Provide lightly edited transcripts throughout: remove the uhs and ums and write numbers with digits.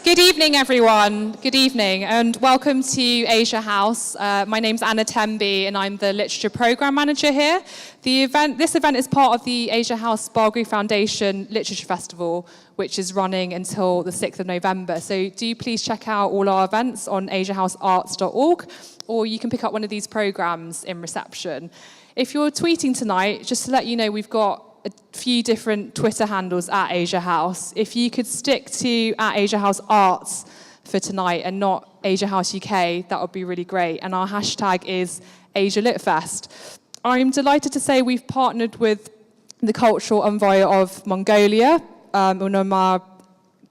Good evening, everyone. Good evening, and welcome to Asia House. My name's Anna Temby, and I'm the Literature Programme Manager here. This event is part of the Asia House Bagri Foundation Literature Festival, which is running until the 6th of November. So do please check out all our events on asiahousearts.org, or you can pick up one of these programmes in reception. If you're tweeting tonight, just to let you know, we've got a few different Twitter handles at Asia House. If you could stick to at Asia House Arts for tonight and not Asia House UK, that would be really great. And our hashtag is Asia Lit Fest. I'm delighted to say we've partnered with the cultural envoy of Mongolia, Unoma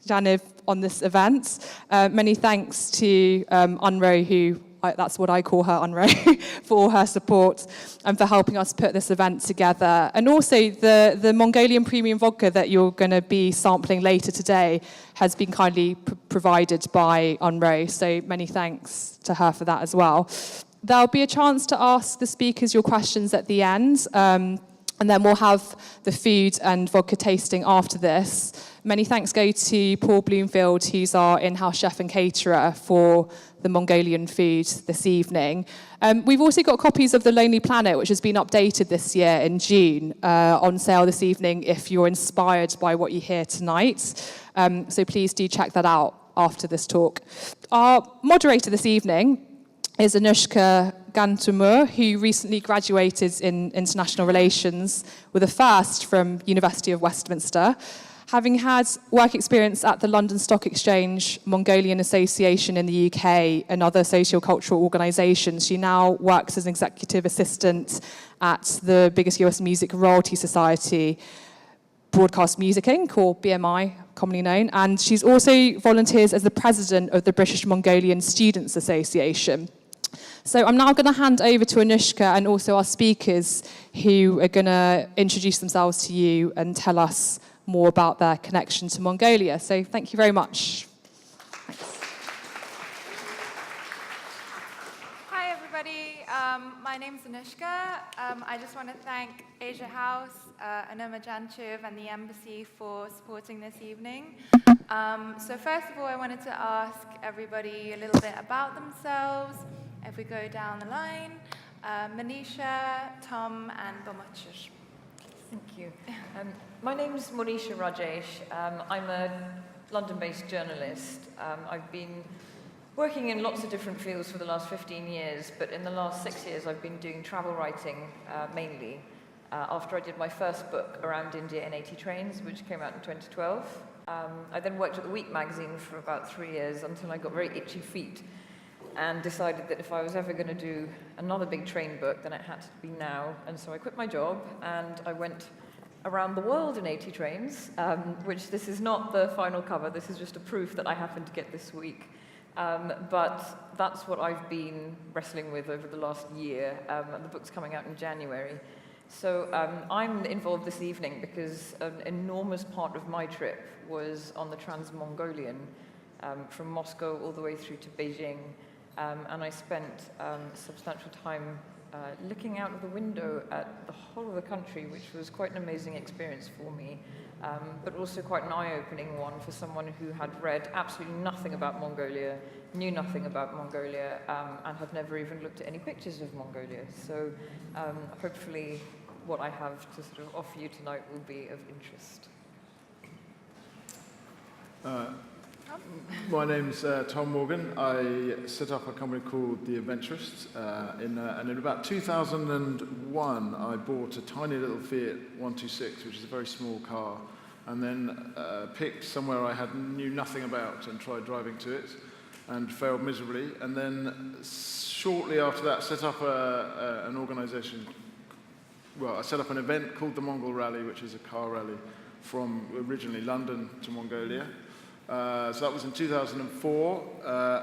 Janiv, on this event. Many thanks to Unro, who that's what I call her, Unro, for her support and for helping us put this event together. And also the Mongolian premium vodka that you're going to be sampling later today has been kindly provided by Unro, so many thanks to her for that as well. There'll be a chance to ask the speakers your questions at the end, and then we'll have the food and vodka tasting after this. Many thanks go to Paul Bloomfield, who's our in-house chef and caterer for the Mongolian food this evening. We've also got copies of The Lonely Planet, which has been updated this year in June, on sale this evening if you're inspired by what you hear tonight. So please do check that out after this talk. Our moderator this evening is Anushka Gantumur, who recently graduated in international relations with a first from University of Westminster. Having had work experience at the London Stock Exchange, Mongolian Association in the UK, and other socio-cultural organisations, she now works as an executive assistant at the biggest US music royalty society, Broadcast Music Inc., or BMI, commonly known, and she's also volunteers as the president of the British Mongolian Students Association. So I'm now going to hand over to Anushka and also our speakers who are going to introduce themselves to you and tell us more about their connection to Mongolia. So thank you very much. Thanks. Hi, everybody. My name's Anushka. I just want to thank Asia House, Unoma Janchev, and the Embassy for supporting this evening. So first of all, I wanted to ask everybody a little bit about themselves. If we go down the line, Monisha, Tom, and Bumochir. Thank you. My name's Monisha Rajesh. I'm a London-based journalist. I've been working in lots of different fields for the last 15 years, but in the last 6 years I've been doing travel writing mainly, after I did my first book around India in 80 trains, which came out in 2012. I then worked at The Week magazine for about 3 years until I got very itchy feet and decided that if I was ever going to do another big train book, then it had to be now. And so I quit my job, and I went around the world in 80 trains, which this is not the final cover. This is just a proof that I happened to get this week. But that's what I've been wrestling with over the last year, and the book's coming out in January. So I'm involved this evening because an enormous part of my trip was on the Trans-Mongolian, from Moscow all the way through to Beijing. And I spent substantial time looking out of the window at the whole of the country, which was quite an amazing experience for me, but also quite an eye-opening one for someone who had read absolutely nothing about Mongolia, knew nothing about Mongolia, and had never even looked at any pictures of Mongolia. So hopefully what I have to sort of offer you tonight will be of interest. My name's Tom Morgan. I set up a company called The Adventurists, and in about 2001 I bought a tiny little Fiat 126, which is a very small car, and then picked somewhere I knew nothing about and tried driving to it and failed miserably, and then shortly after that set up an organisation. Well, I set up an event called the Mongol Rally, which is a car rally from originally London to Mongolia. So that was in 2004,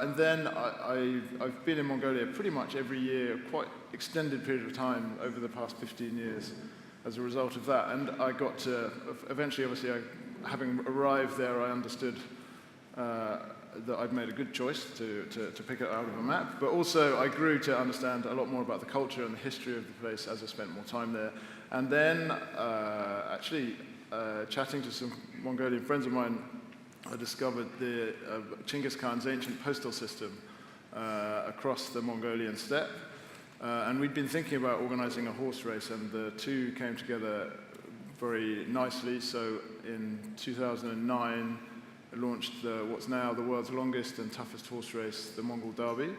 and then I've been in Mongolia pretty much every year, quite extended period of time over the past 15 years as a result of that. And I got to, eventually, obviously, having arrived there, I understood that I'd made a good choice to pick it out of a map, but also I grew to understand a lot more about the culture and the history of the place as I spent more time there. And then, chatting to some Mongolian friends of mine, I discovered the Genghis Khan's ancient postal system across the Mongolian steppe. And we'd been thinking about organizing a horse race, and the two came together very nicely. So in 2009, I launched what's now the world's longest and toughest horse race, the Mongol Derby.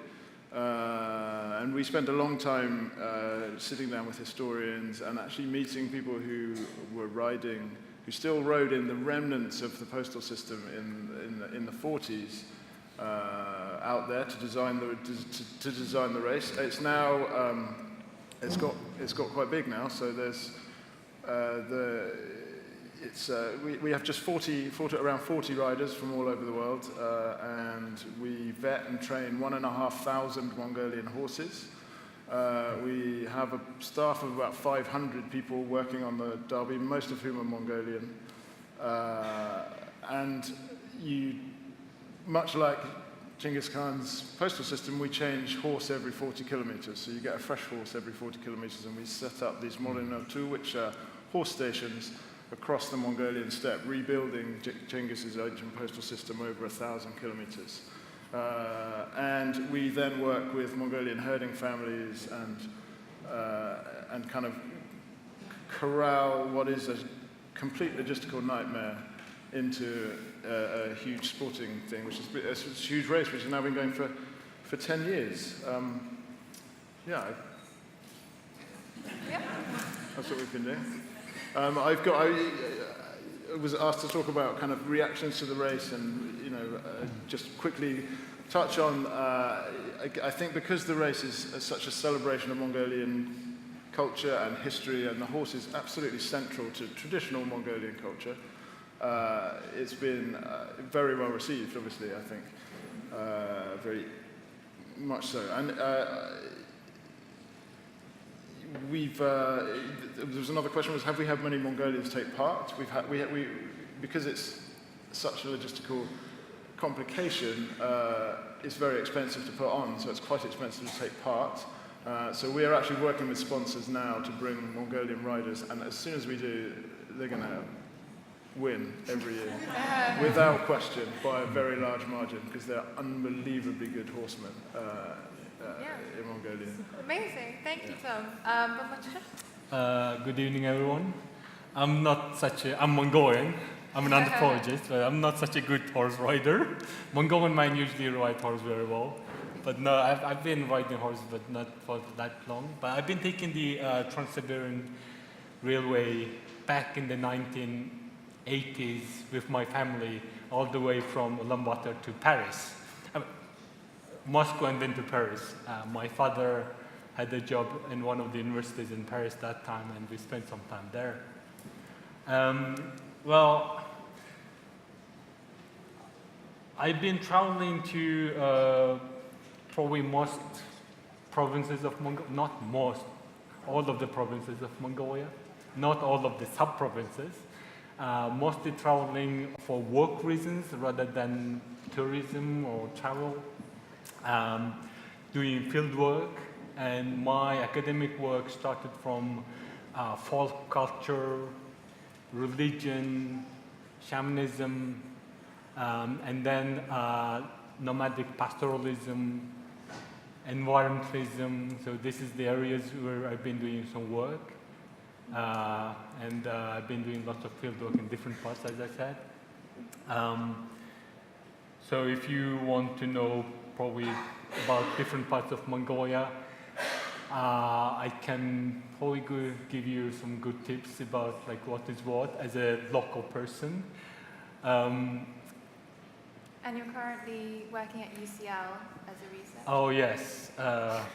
And we spent a long time sitting down with historians and actually meeting people who were riding, who still rode in the remnants of the postal system in the 40s out there to design the race. It's now it's got quite big now. So there's we have just around 40 riders from all over the world, and we vet and train 1,500 Mongolian horses. We have a staff of about 500 people working on the derby, most of whom are Mongolian. And much like Genghis Khan's postal system, we change horse every 40 kilometers. So you get a fresh horse every 40 kilometers, and we set up these Molinotu, which are horse stations across the Mongolian steppe, rebuilding Genghis's ancient postal system over 1,000 kilometers. And we then work with Mongolian herding families and kind of corral what is a complete logistical nightmare into a huge sporting thing, which is a huge race, which has now been going for 10 years. Yeah. That's what we've been doing. I was asked to talk about kind of reactions to the race, and just quickly touch on. I think because the race is such a celebration of Mongolian culture and history, and the horse is absolutely central to traditional Mongolian culture. It's been very well received, obviously. I think very much so, and. There was another question: have we had many Mongolians take part? Because it's such a logistical complication. It's very expensive to put on, so it's quite expensive to take part. So we are actually working with sponsors now to bring Mongolian riders, and as soon as we do, they're going to win every year, without question, by a very large margin, because they're unbelievably good horsemen. In Mongolia. Amazing. Thank you, Tom. Bumochir? Good evening, everyone. I'm Mongolian. I'm an anthropologist, but I'm not such a good horse rider. Mongolian men usually ride horse very well. But no, I've been riding horse, but not for that long. But I've been taking the Trans-Siberian Railway back in the 1980s with my family, all the way from Ulaanbaatar to Paris. Moscow and then to Paris. My father had a job in one of the universities in Paris that time, and we spent some time there. Well, I've been traveling to probably most provinces of Mongolia, not most, all of the provinces of Mongolia, not all of the sub-provinces, mostly traveling for work reasons rather than tourism or travel. Doing field work, and my academic work started from folk culture, religion, shamanism, and then nomadic pastoralism, environmentalism. So this is the areas where I've been doing some work, and I've been doing lots of field work in different parts, as I said. So if you want to know probably about different parts of Mongolia, I can probably give you some good tips about like what is what as a local person. And you're currently working at UCL as a researcher? Oh yes,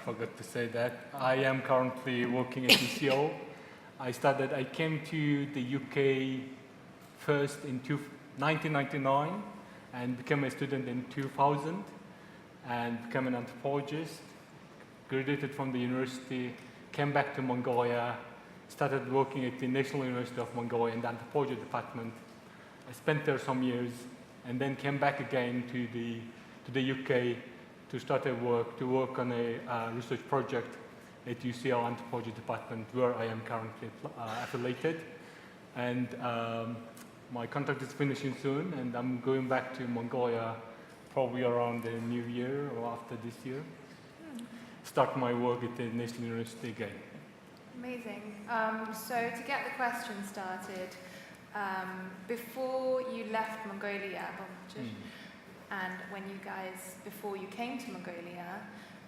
forgot to say that. I am currently working at UCL. I came to the UK first in 1999 and became a student in 2000. And became an anthropologist, graduated from the university, came back to Mongolia, started working at the National University of Mongolia in the anthropology department. I spent there some years, and then came back again to the UK to start to work on a research project at UCL Anthropology Department, where I am currently affiliated. And my contract is finishing soon, and I'm going back to Mongolia probably around the new year or after this year. Start my work at the National University again. Amazing. So to get the question started, before you left Mongolia, Bumochir, and before you came to Mongolia,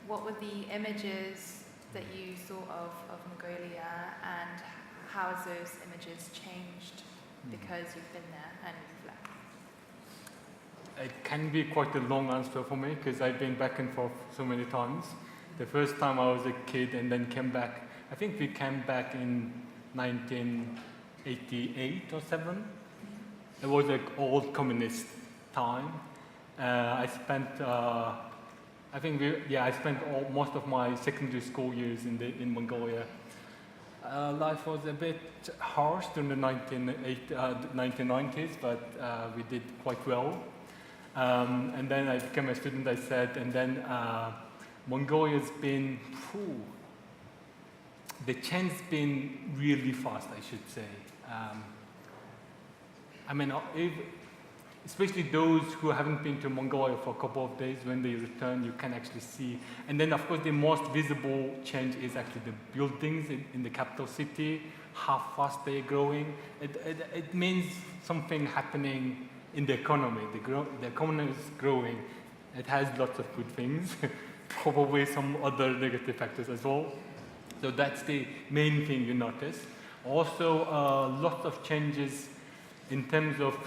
what were the images that you saw of Mongolia, and how has those images changed because you've been there and you've left? It can be quite a long answer for me because I've been back and forth so many times. The first time I was a kid and then came back, I think we came back in 1988 or 7. It was an old communist time. I spent, most of my secondary school years in Mongolia. Life was a bit harsh during the 1990s, but we did quite well. And then I became a student, I said, and then Mongolia's been, the change's been really fast, I should say. Especially those who haven't been to Mongolia for a couple of days, when they return, you can actually see. And then, of course, the most visible change is actually the buildings in the capital city, how fast they're growing. It means something happening in the economy. The economy is growing. It has lots of good things, probably some other negative factors as well. So that's the main thing you notice. Also, lots of changes in terms of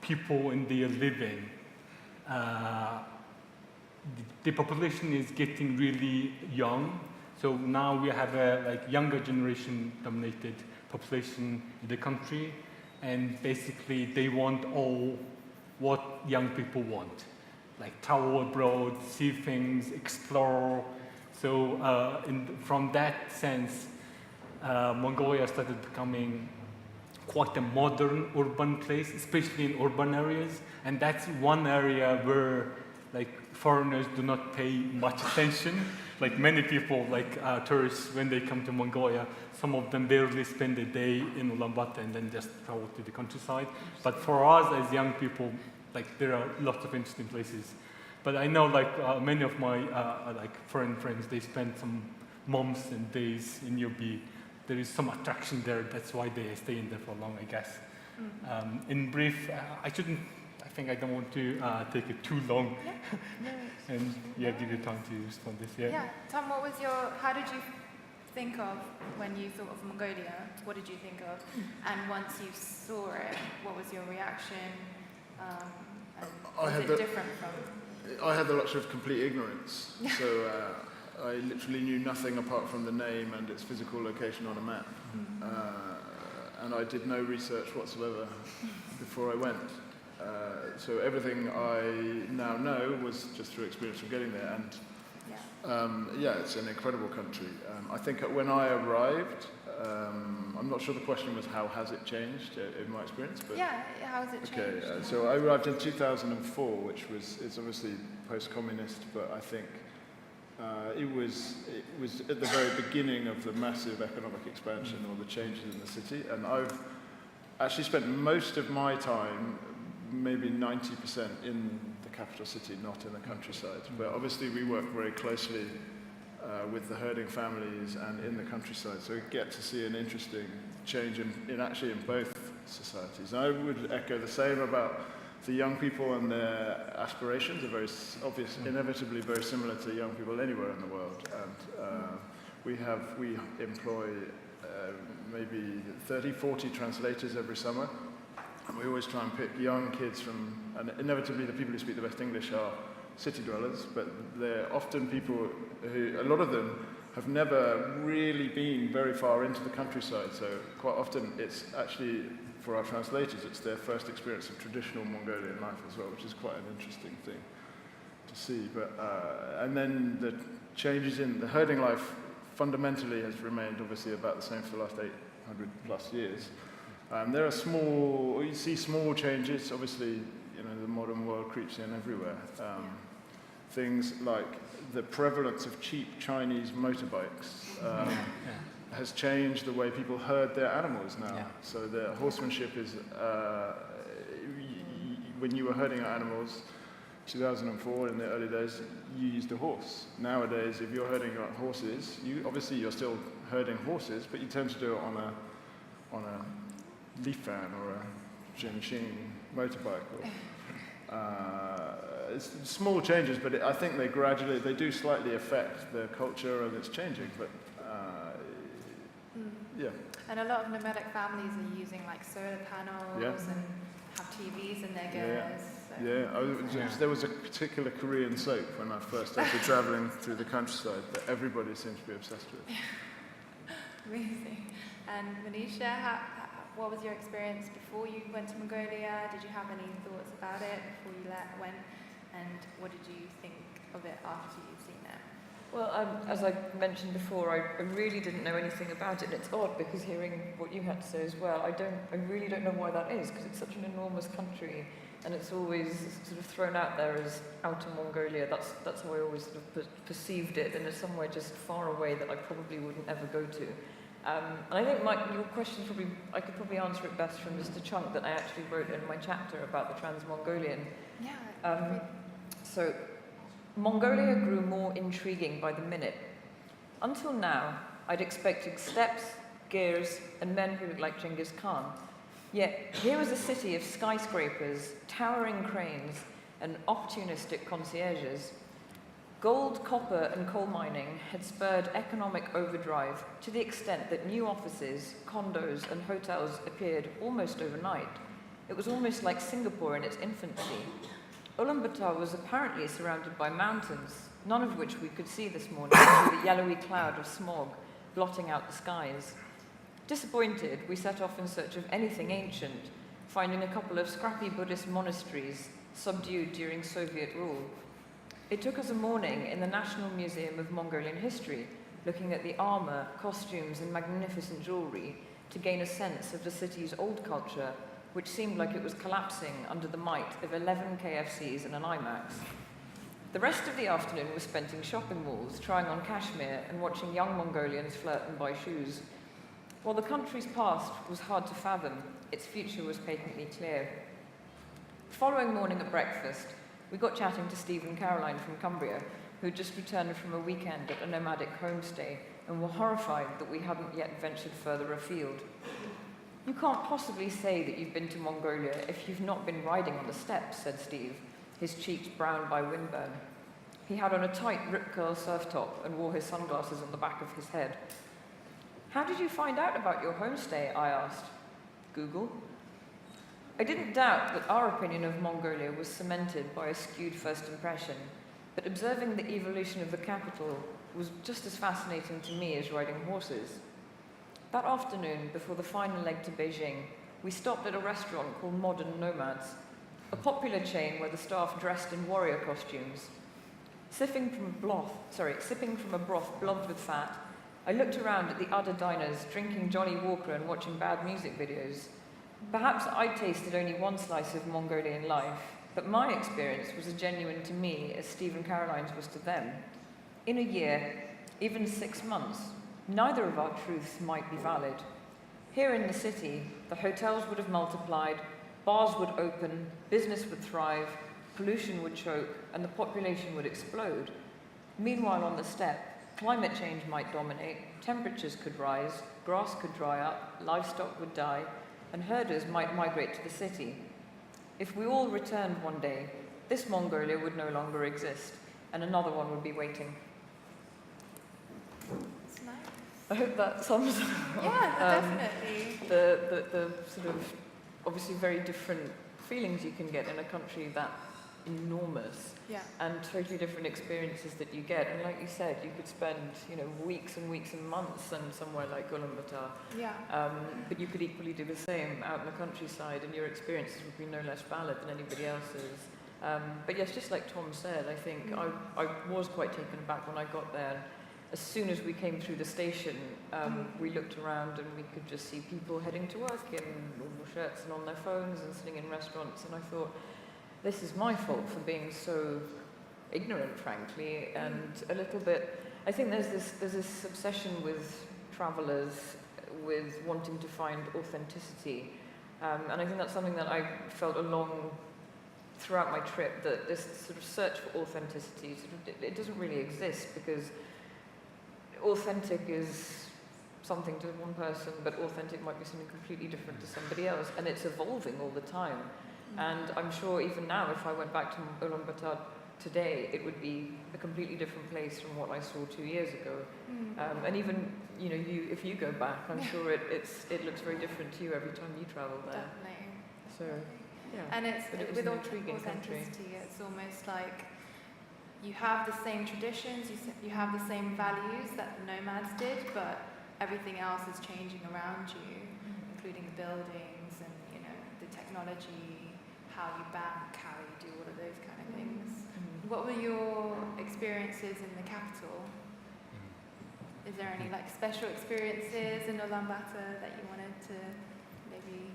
people in their living. The population is getting really young, so now we have a younger generation dominated population in the country, and basically they want all what young people want, like travel abroad, see things, explore. So from that sense, Mongolia started becoming quite a modern urban place, especially in urban areas. And that's one area where foreigners do not pay much attention. Like many people, tourists, when they come to Mongolia, some of them barely spend a day in Ulaanbaatar and then just travel to the countryside. But for us as young people, there are lots of interesting places. But I know many of my foreign friends, they spend some months and days in Yobi. There is some attraction there, that's why they stay in there for long, I guess. In brief, I think I don't want to take it too long. Yeah. No. And give you time to respond this. Yeah. Tom, how did you think of when you thought of Mongolia? What did you think of? And once you saw it, what was your reaction? And was it different from? I had the luxury of complete ignorance, so I literally knew nothing apart from the name and its physical location on a map. And I did no research whatsoever before I went. So everything I now know was just through experience of getting there. And it's an incredible country. I think when I arrived, I'm not sure the question was how has it changed in my experience. But how has it changed? Okay, so I arrived in 2004, it's obviously post-communist, but I think it was at the very beginning of the massive economic expansion or the changes in the city. And I've actually spent most of my time, maybe 90% in the capital city, not in the countryside. But obviously we work very closely with the herding families and in the countryside, so we get to see an interesting change in both societies. And I would echo the same about the young people and their aspirations are very obvious, inevitably very similar to young people anywhere in the world. And we employ maybe 30, 40 translators every summer. And we always try and pick young kids and inevitably the people who speak the best English are city dwellers, but they're often people who, a lot of them, have never really been very far into the countryside. So quite often it's actually, for our translators, it's their first experience of traditional Mongolian life as well, which is quite an interesting thing to see. But and then the changes in the herding life fundamentally has remained obviously about the same for the last 800 plus years. There are you see small changes, obviously, the modern world creeps in everywhere. Things like the prevalence of cheap Chinese motorbikes has changed the way people herd their animals now. Yeah. So the horsemanship is, when you were herding your animals, 2004 in the early days, you used a horse. Nowadays, if you're herding your horses, obviously you're still herding horses, but you tend to do it on a leaf fan or a Jianxing motorbike. It's small changes, but I think they do slightly affect the culture, and it's changing. But yeah. And a lot of nomadic families are using like solar panels and have TVs in their gears. There was a particular Korean soap when I first started traveling through the countryside that everybody seems to be obsessed with. Amazing. And Monisha, what was your experience before you went to Mongolia? Did you have any thoughts about it before you went? And what did you think of it after you'd seen it? Well, as I mentioned before, I really didn't know anything about it. And it's odd because hearing what you had to say as well, I really don't know why that is, because it's such an enormous country, and it's always sort of thrown out there as Outer Mongolia. That's how I always sort of perceived it, and it's somewhere just far away that I probably wouldn't ever go to. And I think your question I could probably answer it best from just a chunk that I actually wrote in my chapter about the Trans-Mongolian. Yeah. So, Mongolia grew more intriguing by the minute. Until now, I'd expected steppes, gears, and men who looked like Genghis Khan. Yet, here was a city of skyscrapers, towering cranes, and opportunistic concierges. Gold, copper, and coal mining had spurred economic overdrive to the extent that new offices, condos, and hotels appeared almost overnight. It was almost like Singapore in its infancy. Ulaanbaatar was apparently surrounded by mountains, none of which we could see this morning through the yellowy cloud of smog blotting out the skies. Disappointed, we set off in search of anything ancient, finding a couple of scrappy Buddhist monasteries subdued during Soviet rule. It took us a morning in the National Museum of Mongolian History, looking at the armor, costumes, and magnificent jewelry to gain a sense of the city's old culture, which seemed like it was collapsing under the might of 11 KFCs and an IMAX. The rest of the afternoon was spent in shopping malls, trying on cashmere and watching young Mongolians flirt and buy shoes. While the country's past was hard to fathom, its future was patently clear. The following morning at breakfast, we got chatting to Steve and Caroline from Cumbria, who had just returned from a weekend at a nomadic homestay and were horrified that we hadn't yet ventured further afield. "You can't possibly say that you've been to Mongolia if you've not been riding on the steppes," said Steve, his cheeks browned by windburn. He had on a tight rip-curl surf top and wore his sunglasses on the back of his head. "How did you find out about your homestay?" I asked. "Google." I didn't doubt that our opinion of Mongolia was cemented by a skewed first impression, but observing the evolution of the capital was just as fascinating to me as riding horses. That afternoon, before the final leg to Beijing, we stopped at a restaurant called Modern Nomads, a popular chain where the staff dressed in warrior costumes. Sipping from a broth blobbed with fat, I looked around at the other diners, drinking Johnny Walker and watching bad music videos. Perhaps I tasted only one slice of Mongolian life, but my experience was as genuine to me as Steve and Caroline's was to them. In a year, even 6 months, neither of our truths might be valid. Here in the city, the hotels would have multiplied, bars would open, business would thrive, pollution would choke, and the population would explode. Meanwhile, on the steppe, climate change might dominate, temperatures could rise, grass could dry up, livestock would die, and herders might migrate to the city. If we all returned one day, this Mongolia would no longer exist, and another one would be waiting. It's nice. I hope that sums up Definitely. the sort of obviously very different feelings you can get in a country that enormous, and totally different experiences that you get. And like you said, you could spend weeks and weeks and months in somewhere like Ulaanbaatar. But you could equally do the same out in the countryside, and your experiences would be no less valid than anybody else's. But yes, just like Tom said, I think I was quite taken aback when I got there. As soon as we came through the station, we looked around and we could just see people heading to work in normal shirts and on their phones and sitting in restaurants. And I thought, this is my fault for being so ignorant, frankly, and a little bit. I think there's this obsession with travelers with wanting to find authenticity. And I think that's something that I felt along throughout my trip, that this sort of search for authenticity, it doesn't really exist, because authentic is something to one person, but authentic might be something completely different to somebody else, and it's evolving all the time. And I'm sure even now, if I went back to Ulaanbaatar today, it would be a completely different place from what I saw 2 years ago. And even, if you go back, I'm sure it looks very different to you every time you travel there. Definitely. So, yeah. And it's But with an intriguing country. authenticity, it's almost like you have the same traditions, you have the same values that the nomads did, but everything else is changing around you, including the buildings and the technology, how you bank, how you do all of those kind of things. What were your experiences in the capital? Is there any special experiences in Ulaanbaatar that you wanted to maybe?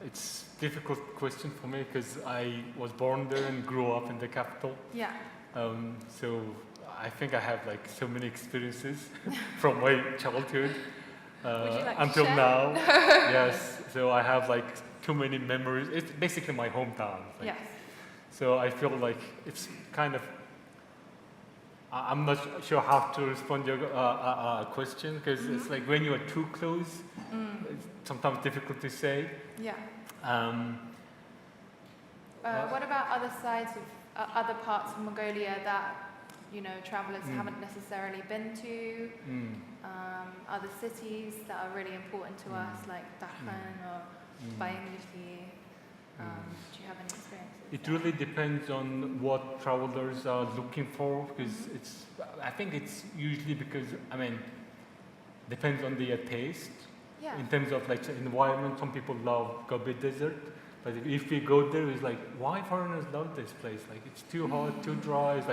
It's a difficult question for me because I was born there and grew up in the capital. Yeah. So I think I have so many experiences from my childhood Would you like to until share? now. Yes. So I have too many memories. It's basically my hometown. Yes. So I feel it's kind of. I'm not sure how to respond to your question, because it's when you are too close, it's sometimes difficult to say. Yeah. What about other sides of other parts of Mongolia that travelers haven't necessarily been to? Other cities that are really important to us, like Dakhan or Baikal. Do you have any experiences? It really depends on what travelers are looking for, because I think it's usually because, depends on their taste. Yeah. In terms of the environment, some people love Gobi Desert, but if we go there, it's why foreigners love this place? It's too hot, too dry. It's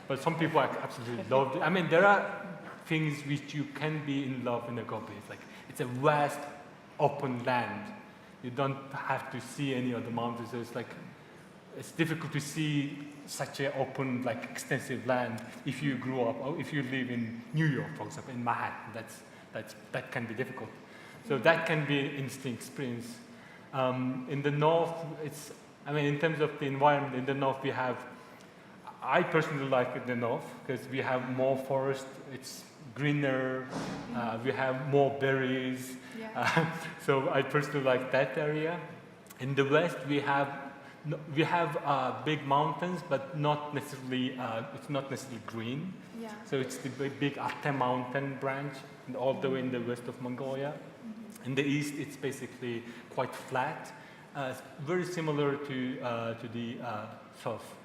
but some people absolutely love it. There are things which you can be in love in the Gobi. It's a vast, open land. You don't have to see any other mountains. So it's difficult to see such an open, extensive land if you grew up, or if you live in New York, for example, in Manhattan. That can be difficult. So that can be an interesting experience. In the north, in terms of the environment, in the north I personally like it in the north because we have more forest, it's greener, we have more berries. Yeah. So I personally like that area. In the west, we have big mountains, but not necessarily, it's not necessarily green. Yeah. So it's the big Atte mountain branch, and all the way in the west of Mongolia. In the east, it's basically quite flat, very similar to the south.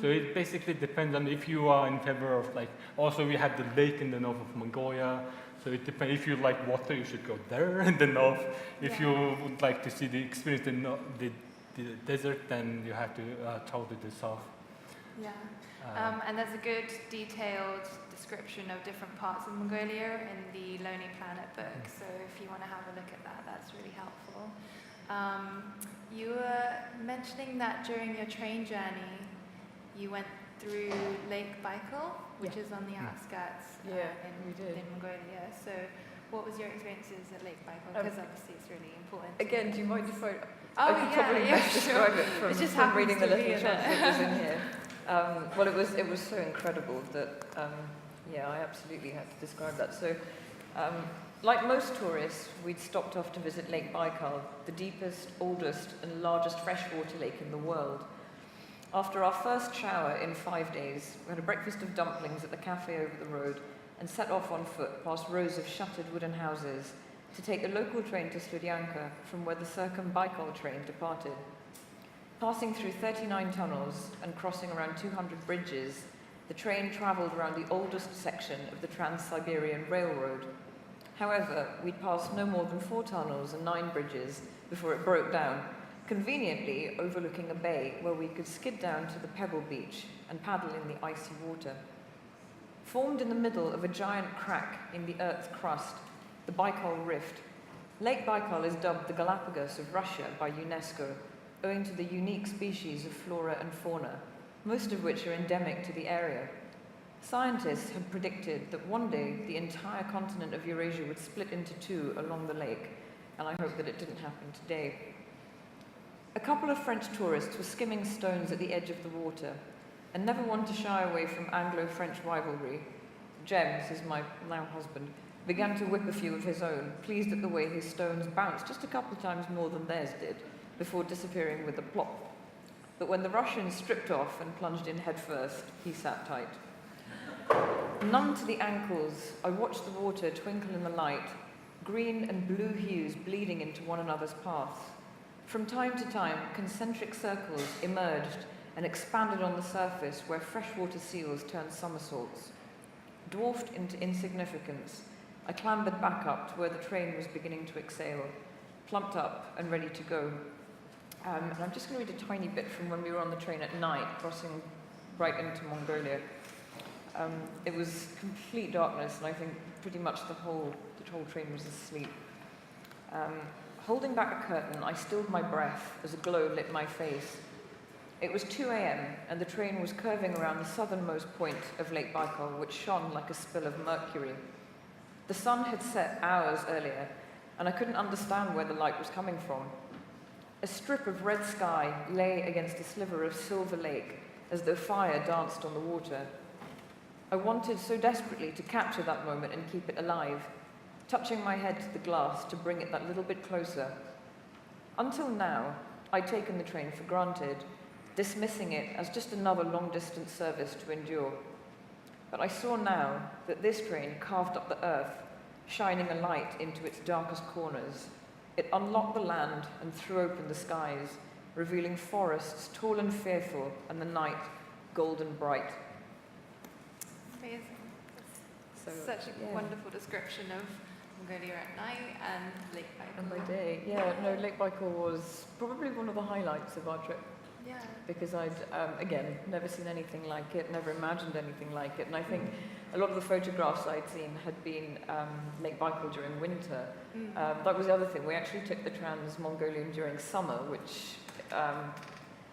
So it basically depends on if you are in favor of also we have the lake in the north of Mongolia. So it depends. If you like water, you should go there in the north. If you would like to see the experience the desert, then you have to travel to the south. Yeah. And there's a good detailed description of different parts of Mongolia in the Lonely Planet book. So if you want to have a look at that, that's really helpful. You were mentioning that during your train journey, you went through Lake Baikal, which is on the outskirts in Mongolia. So what was your experiences at Lake Baikal? Because obviously it's really important. Again, do you mind if I could probably best describe it from, It just from happens reading the to little be chapter that was in here. Well, it was so incredible that, I absolutely had to describe that. So, like most tourists, we'd stopped off to visit Lake Baikal, the deepest, oldest, and largest freshwater lake in the world. After our first shower in 5 days, we had a breakfast of dumplings at the cafe over the road and set off on foot past rows of shuttered wooden houses to take the local train to Studyanka, from where the Baikal train departed. Passing through 39 tunnels and crossing around 200 bridges, the train travelled around the oldest section of the Trans-Siberian Railroad. However, we'd passed no more than 4 tunnels and 9 bridges before it broke down, conveniently overlooking a bay where we could skid down to the pebble beach and paddle in the icy water. Formed in the middle of a giant crack in the Earth's crust, the Baikal Rift, Lake Baikal is dubbed the Galapagos of Russia by UNESCO, owing to the unique species of flora and fauna, most of which are endemic to the area. Scientists had predicted that one day the entire continent of Eurasia would split into two along the lake, and I hope that it didn't happen today. A couple of French tourists were skimming stones at the edge of the water, and never one to shy away from Anglo-French rivalry. James, who's my now husband, began to whip a few of his own, pleased at the way his stones bounced just a couple of times more than theirs did, before disappearing with a plop. But when the Russians stripped off and plunged in headfirst, he sat tight. Numb to the ankles, I watched the water twinkle in the light, green and blue hues bleeding into one another's paths. From time to time, concentric circles emerged and expanded on the surface where freshwater seals turned somersaults. Dwarfed into insignificance, I clambered back up to where the train was beginning to exhale, plumped up and ready to go. And I'm just going to read a tiny bit from when we were on the train at night, crossing right into Mongolia. It was complete darkness, and I think pretty much the whole train was asleep. Holding back a curtain, I stilled my breath as a glow lit my face. It was 2 a.m., and the train was curving around the southernmost point of Lake Baikal, which shone like a spill of mercury. The sun had set hours earlier, and I couldn't understand where the light was coming from. A strip of red sky lay against a sliver of silver lake, as though fire danced on the water. I wanted so desperately to capture that moment and keep it alive, touching my head to the glass to bring it that little bit closer. Until now, I'd taken the train for granted, dismissing it as just another long-distance service to endure. But I saw now that this train carved up the earth, shining a light into its darkest corners. It unlocked the land and threw open the skies, revealing forests tall and fearful, and the night golden bright. Amazing. So, Such a wonderful description of Mongolia at night and Lake Baikal. And by day, Lake Baikal was probably one of the highlights of our trip. Yeah. Because I'd, again, never seen anything like it, never imagined anything like it. And I think a lot of the photographs I'd seen had been Lake Baikal during winter. That was the other thing. We actually took the Trans-Mongolian during summer, which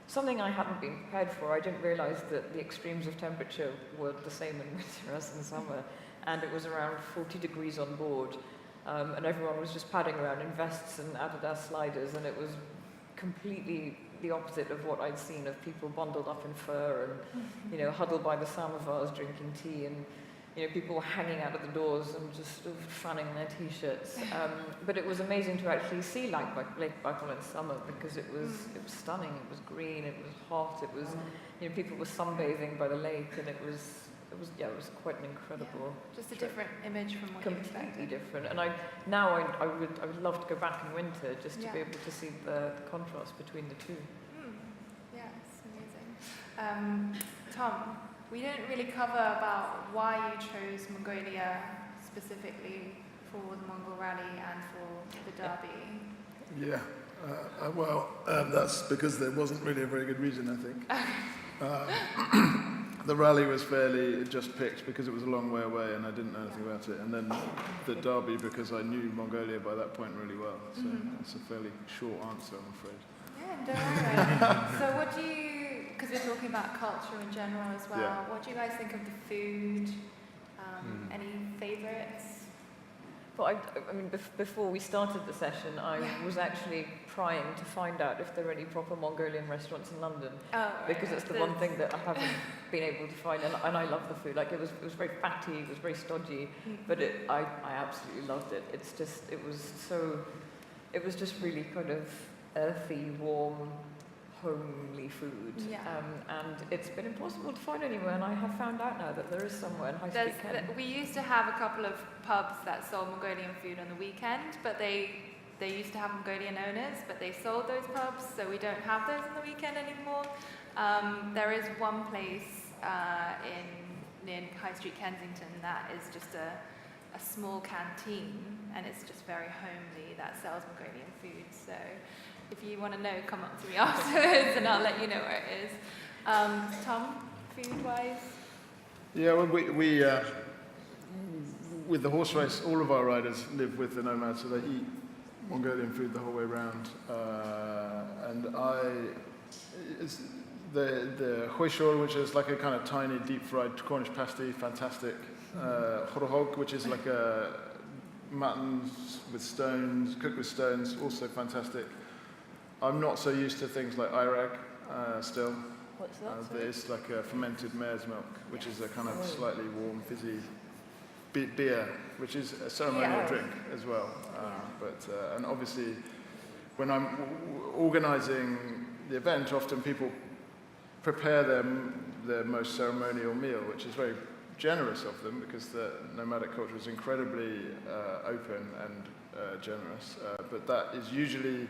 something I hadn't been prepared for. I didn't realize that the extremes of temperature were the same in winter as in summer. And it was around 40 degrees on board. And everyone was just padding around in vests and Adidas sliders, and it was completely the opposite of what I'd seen of people bundled up in fur and, huddled by the samovars drinking tea, and, people were hanging out of the doors and just sort of fanning their t-shirts. But it was amazing to actually see Lake Baikal in summer, because it was stunning. It was green, it was hot, it was, people were sunbathing by the lake, and it was quite an incredible. Just a different image from what you expected. Completely different. And I would love to go back in winter just to be able to see the contrast between the two. Yeah, it's amazing. Tom, we didn't really cover about why you chose Mongolia specifically for the Mongol Rally and for the Derby. Yeah, that's because there wasn't really a very good reason, I think. The rally was fairly just picked because it was a long way away and I didn't know anything about it. And then the Derby because I knew Mongolia by that point really well. So that's a fairly short answer, I'm afraid. Yeah, don't worry. So what do you, because we're talking about culture in general as well, what do you guys think of the food? Any favourites? Well, I mean, before we started the session, I was actually trying to find out if there are any proper Mongolian restaurants in London, because it's the one thing that I haven't been able to find, and I love the food. Like, it was very fatty, it was very stodgy, but I absolutely loved it. It was just really kind of earthy, warm, homely food. And it's been impossible to find anywhere, and I have found out now that there is somewhere in High Street Kent. We used to have a couple of pubs that sold Mongolian food on the weekend, but they used to have Mongolian owners, but they sold those pubs, so we don't have those on the weekend anymore. There is one place near High Street Kensington that is just a small canteen, and it's just very homely, that sells Mongolian food. So if you want to know, come up to me afterwards and I'll let you know where it is. Tom, food-wise? Yeah, well, we with the horse race, all of our riders live with the nomads, so they eat Mongolian food the whole way around. And the huishor, which is like a kind of tiny deep-fried Cornish pasty, fantastic. Horhog, which is like a mutton with stones, cooked with stones, also fantastic. I'm not so used to things like irag still. What's that? It's like a fermented mare's milk, which is a kind of slightly warm, fizzy beer, which is a ceremonial drink as well. And obviously, when I'm organising the event, often people prepare their most ceremonial meal, which is very generous of them because the nomadic culture is incredibly open and generous. But that is usually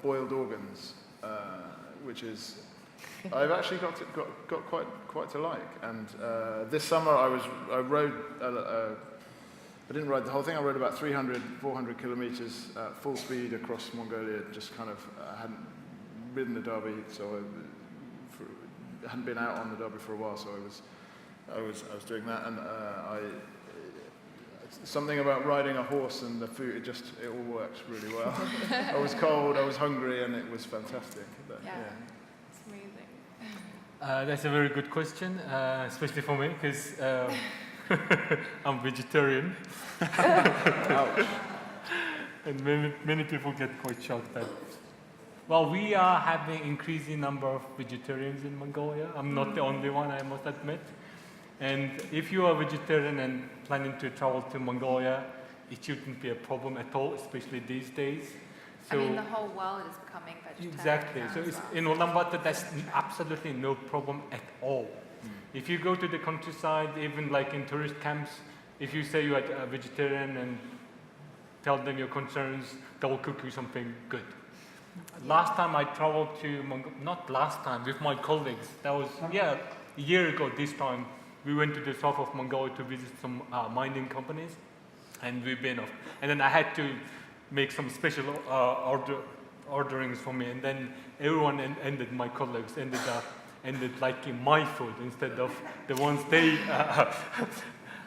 boiled organs, which is I've actually got quite to like. And this summer I rode. I didn't ride the whole thing. I rode about 300, 400 kilometers at full speed across Mongolia. Just kind of hadn't ridden the Derby, so I hadn't been out on the Derby for a while. So I was doing that, and something about riding a horse and the food. It all works really well. I was cold, I was hungry, and it was fantastic. But, It's amazing. That's a very good question, especially for me, because I'm vegetarian. Ouch. And many people get quite shocked that, well, we are having increasing number of vegetarians in Mongolia. I'm not the only one, I must admit. And if you are vegetarian and planning to travel to Mongolia, it shouldn't be a problem at all, especially these days. I mean, the whole world is becoming vegetarian. Exactly. now So as it's, well. in Ulaanbaatar, that's absolutely no problem at all. If you go to the countryside, even like in tourist camps, if you say you are a vegetarian and tell them your concerns, they will cook you something good. Last time I traveled to Mongolia, not last time, with my colleagues, that was, a year ago this time, we went to the south of Mongolia to visit some mining companies, and we've been off. And then I had to make some special orderings for me, and then everyone my colleagues ended liking my food instead of the ones they.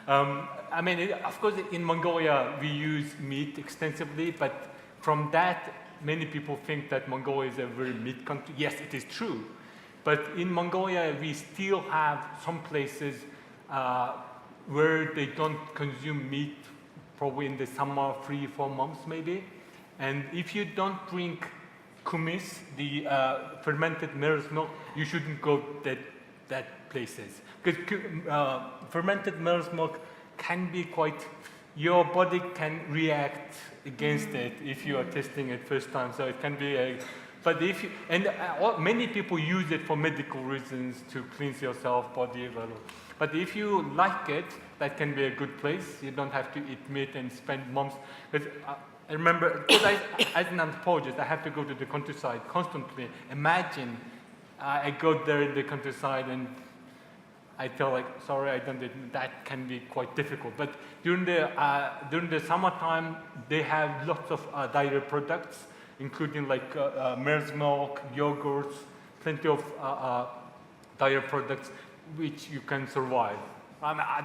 I mean, of course, in Mongolia we use meat extensively, but from that, many people think that Mongolia is a very meat country. Yes, it is true, but in Mongolia we still have some places where they don't consume meat, probably in the summer, 3-4 months maybe. And if you don't drink kumis, the fermented mare's milk, you shouldn't go that places. Because fermented mare's milk can be quite, your body can react against it if you are testing it first time. So it can be but if you, and many people use it for medical reasons to cleanse yourself, body. But if you like it, that can be a good place. You don't have to eat meat and spend months. Because I remember, because as an anthropologist, I have to go to the countryside constantly. Imagine I go there in the countryside and I tell like, sorry, I don't. That can be quite difficult. But during the summertime, they have lots of dairy products, including like mare's milk, yogurts, plenty of dairy products, which you can survive.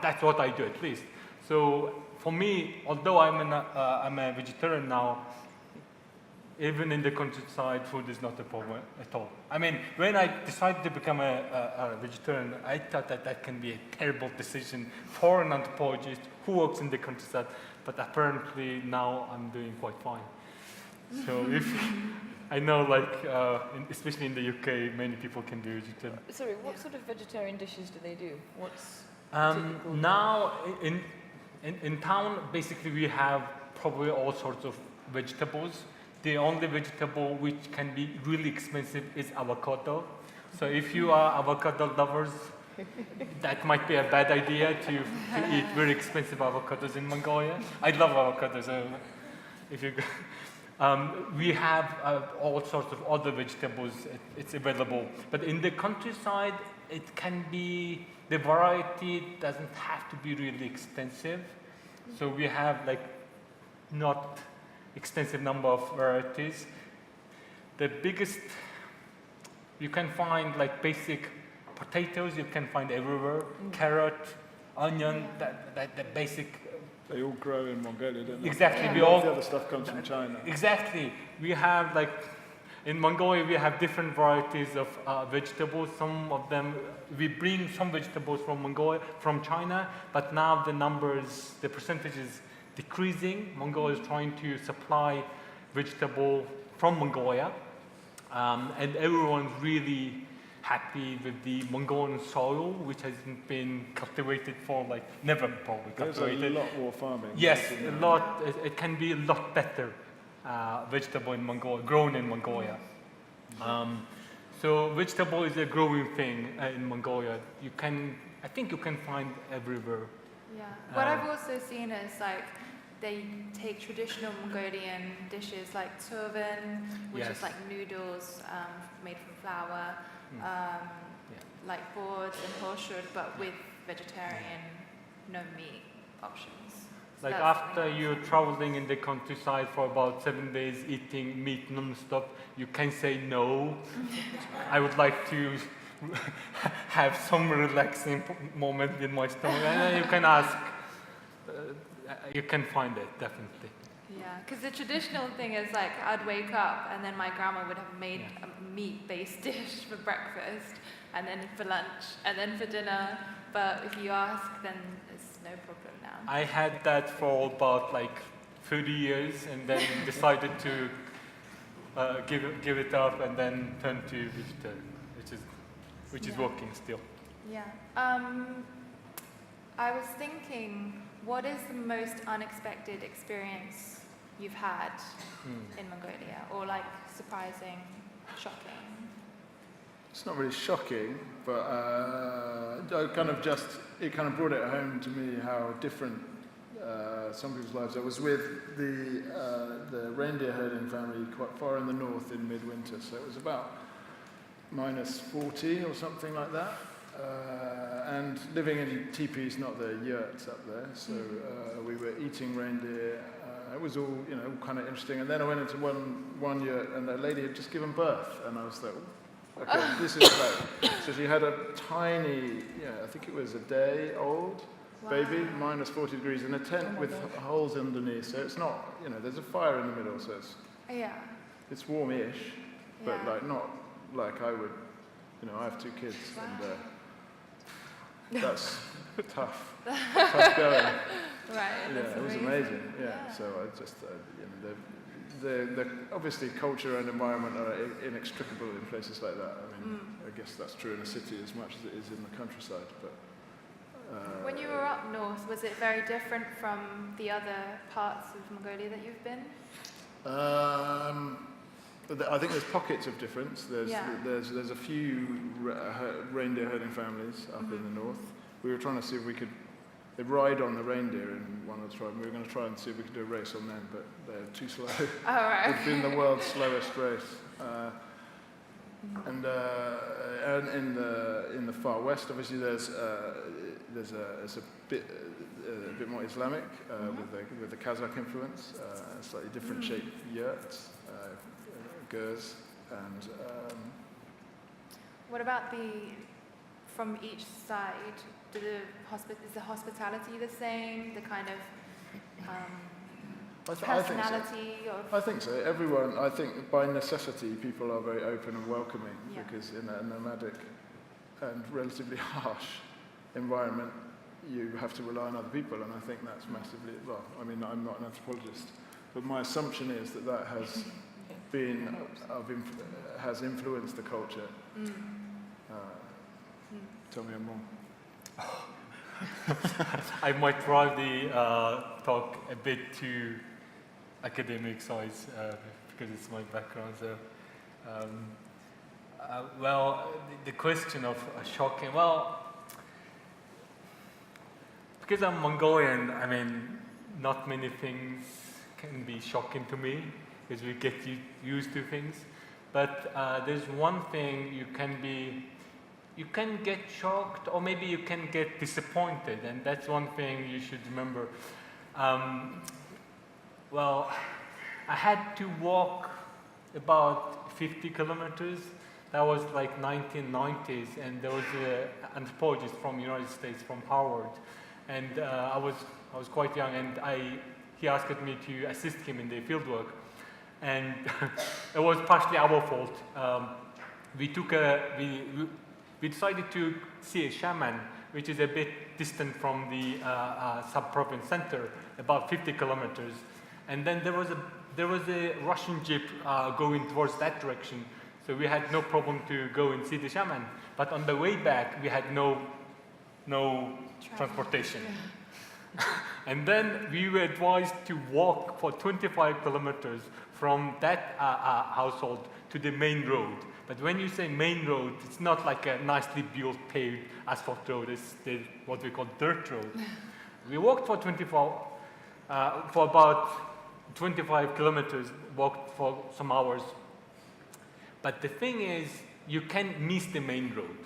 That's what I do at least. So for me, although I'm a vegetarian now, even in the countryside, food is not a problem at all. I mean, when I decided to become a vegetarian, I thought that can be a terrible decision for an anthropologist who works in the countryside, but apparently now I'm doing quite fine. So if I know, like, especially in the UK, many people can do vegetarian. Sorry, what sort of vegetarian dishes do they do? What's typical? Now, in town, basically we have probably all sorts of vegetables. The only vegetable which can be really expensive is avocado. So if you are avocado lovers, that might be a bad idea to eat very expensive avocados in Mongolia. I love avocados. So if you we have all sorts of other vegetables. It's available. But in the countryside, it can be, the variety doesn't have to be really extensive. So we have like not extensive number of varieties. The biggest, you can find like basic potatoes, you can find everywhere. Carrot, onion, the basic. They all grow in Mongolia, don't they? Exactly. The other stuff comes from China. Exactly. We have like, In Mongolia, we have different varieties of vegetables. Some of them, we bring some vegetables from Mongolia, from China, but now the percentage is decreasing. Mongolia is trying to supply vegetable from Mongolia, and everyone's really happy with the Mongolian soil, which hasn't been cultivated for never probably cultivated. There's a lot more farming. Yes, a lot. It can be a lot better vegetable in Mongolia, grown in Mongolia. So vegetable is a growing thing in Mongolia. I think you can find everywhere. Yeah. What I've also seen is they take traditional Mongolian dishes like turban, which is like noodles made from flour, like boards and horseshoe, but with vegetarian, no meat options. So Like after you're traveling in the countryside for about 7 days eating meat non-stop, you can say no. I would like to have some relaxing moment in my stomach, and then you can ask. You can find it, definitely. Yeah, because the traditional thing is I'd wake up and then my grandma would have made a meat-based dish for breakfast, and then for lunch, and then for dinner. But if you ask, then it's no problem now. I had that for about 30 years, and then decided to give it up, and then turn to vegetarian, which is working still. Yeah. I was thinking, what is the most unexpected experience you've had in Mongolia, or surprising, shocking? It's not really shocking, but it kind of brought it home to me how different some people's lives are. I was with the reindeer herding family quite far in the north in midwinter, so it was about -40 or something like that. And living in teepees, not the yurts up there, so we were eating reindeer. It was all, kind of interesting. And then I went into one yurt, and a lady had just given birth, and I was like, okay, this is so she had a tiny, I think it was a day old baby, -40 degrees, in a tent with holes underneath. So it's not, there's a fire in the middle, so it's warm-ish, but not like I would. I have 2 kids, and that's tough going. Right. Yeah, it was amazing. Yeah. So I just, the obviously culture and environment are inextricable in places like that. I mean, I guess that's true in a city as much as it is in the countryside. But when you were up north, was it very different from the other parts of Mongolia that you've been? I think there's pockets of difference. There's a few reindeer herding families up in the north. We were trying to see if we could. They ride on the reindeer in one of the tribes. We were going to try and see if we could do a race on them, but they're too slow. Oh, right. It's been the world's slowest race. And in the far west, obviously, there's a bit more Islamic with the Kazakh influence. Slightly different shaped yurts. Gers, and what about from each side? Is the hospitality the same? The kind of personality? I think so. Everyone, I think by necessity, people are very open and welcoming, because in a nomadic and relatively harsh environment, you have to rely on other people, and I think that's massively, I'm not an anthropologist, but my assumption is that has has influenced the culture. Tell me I'm wrong. I might drive the talk a bit too academic size because it's my background. So, the question of shocking. Well, because I'm Mongolian, not many things can be shocking to me, because we get used to things. But there's one thing you can get shocked, or maybe you can get disappointed, and that's one thing you should remember. I had to walk about 50 kilometers. That was 1990s, and there was an anthropologist from the United States, from Harvard, and I was quite young, and he asked me to assist him in the fieldwork. and it was partially our fault. We decided to see a shaman, which is a bit distant from the sub-province center, about 50 kilometers. And then there was a Russian jeep going towards that direction, so we had no problem to go and see the shaman. But on the way back, we had no transportation. And then we were advised to walk for 25 kilometers from that household to the main road. But when you say main road, it's not like a nicely built paved asphalt road. It's what we call dirt road. We walked for about 25 kilometers, walked for some hours. But the thing is, you can't miss the main road.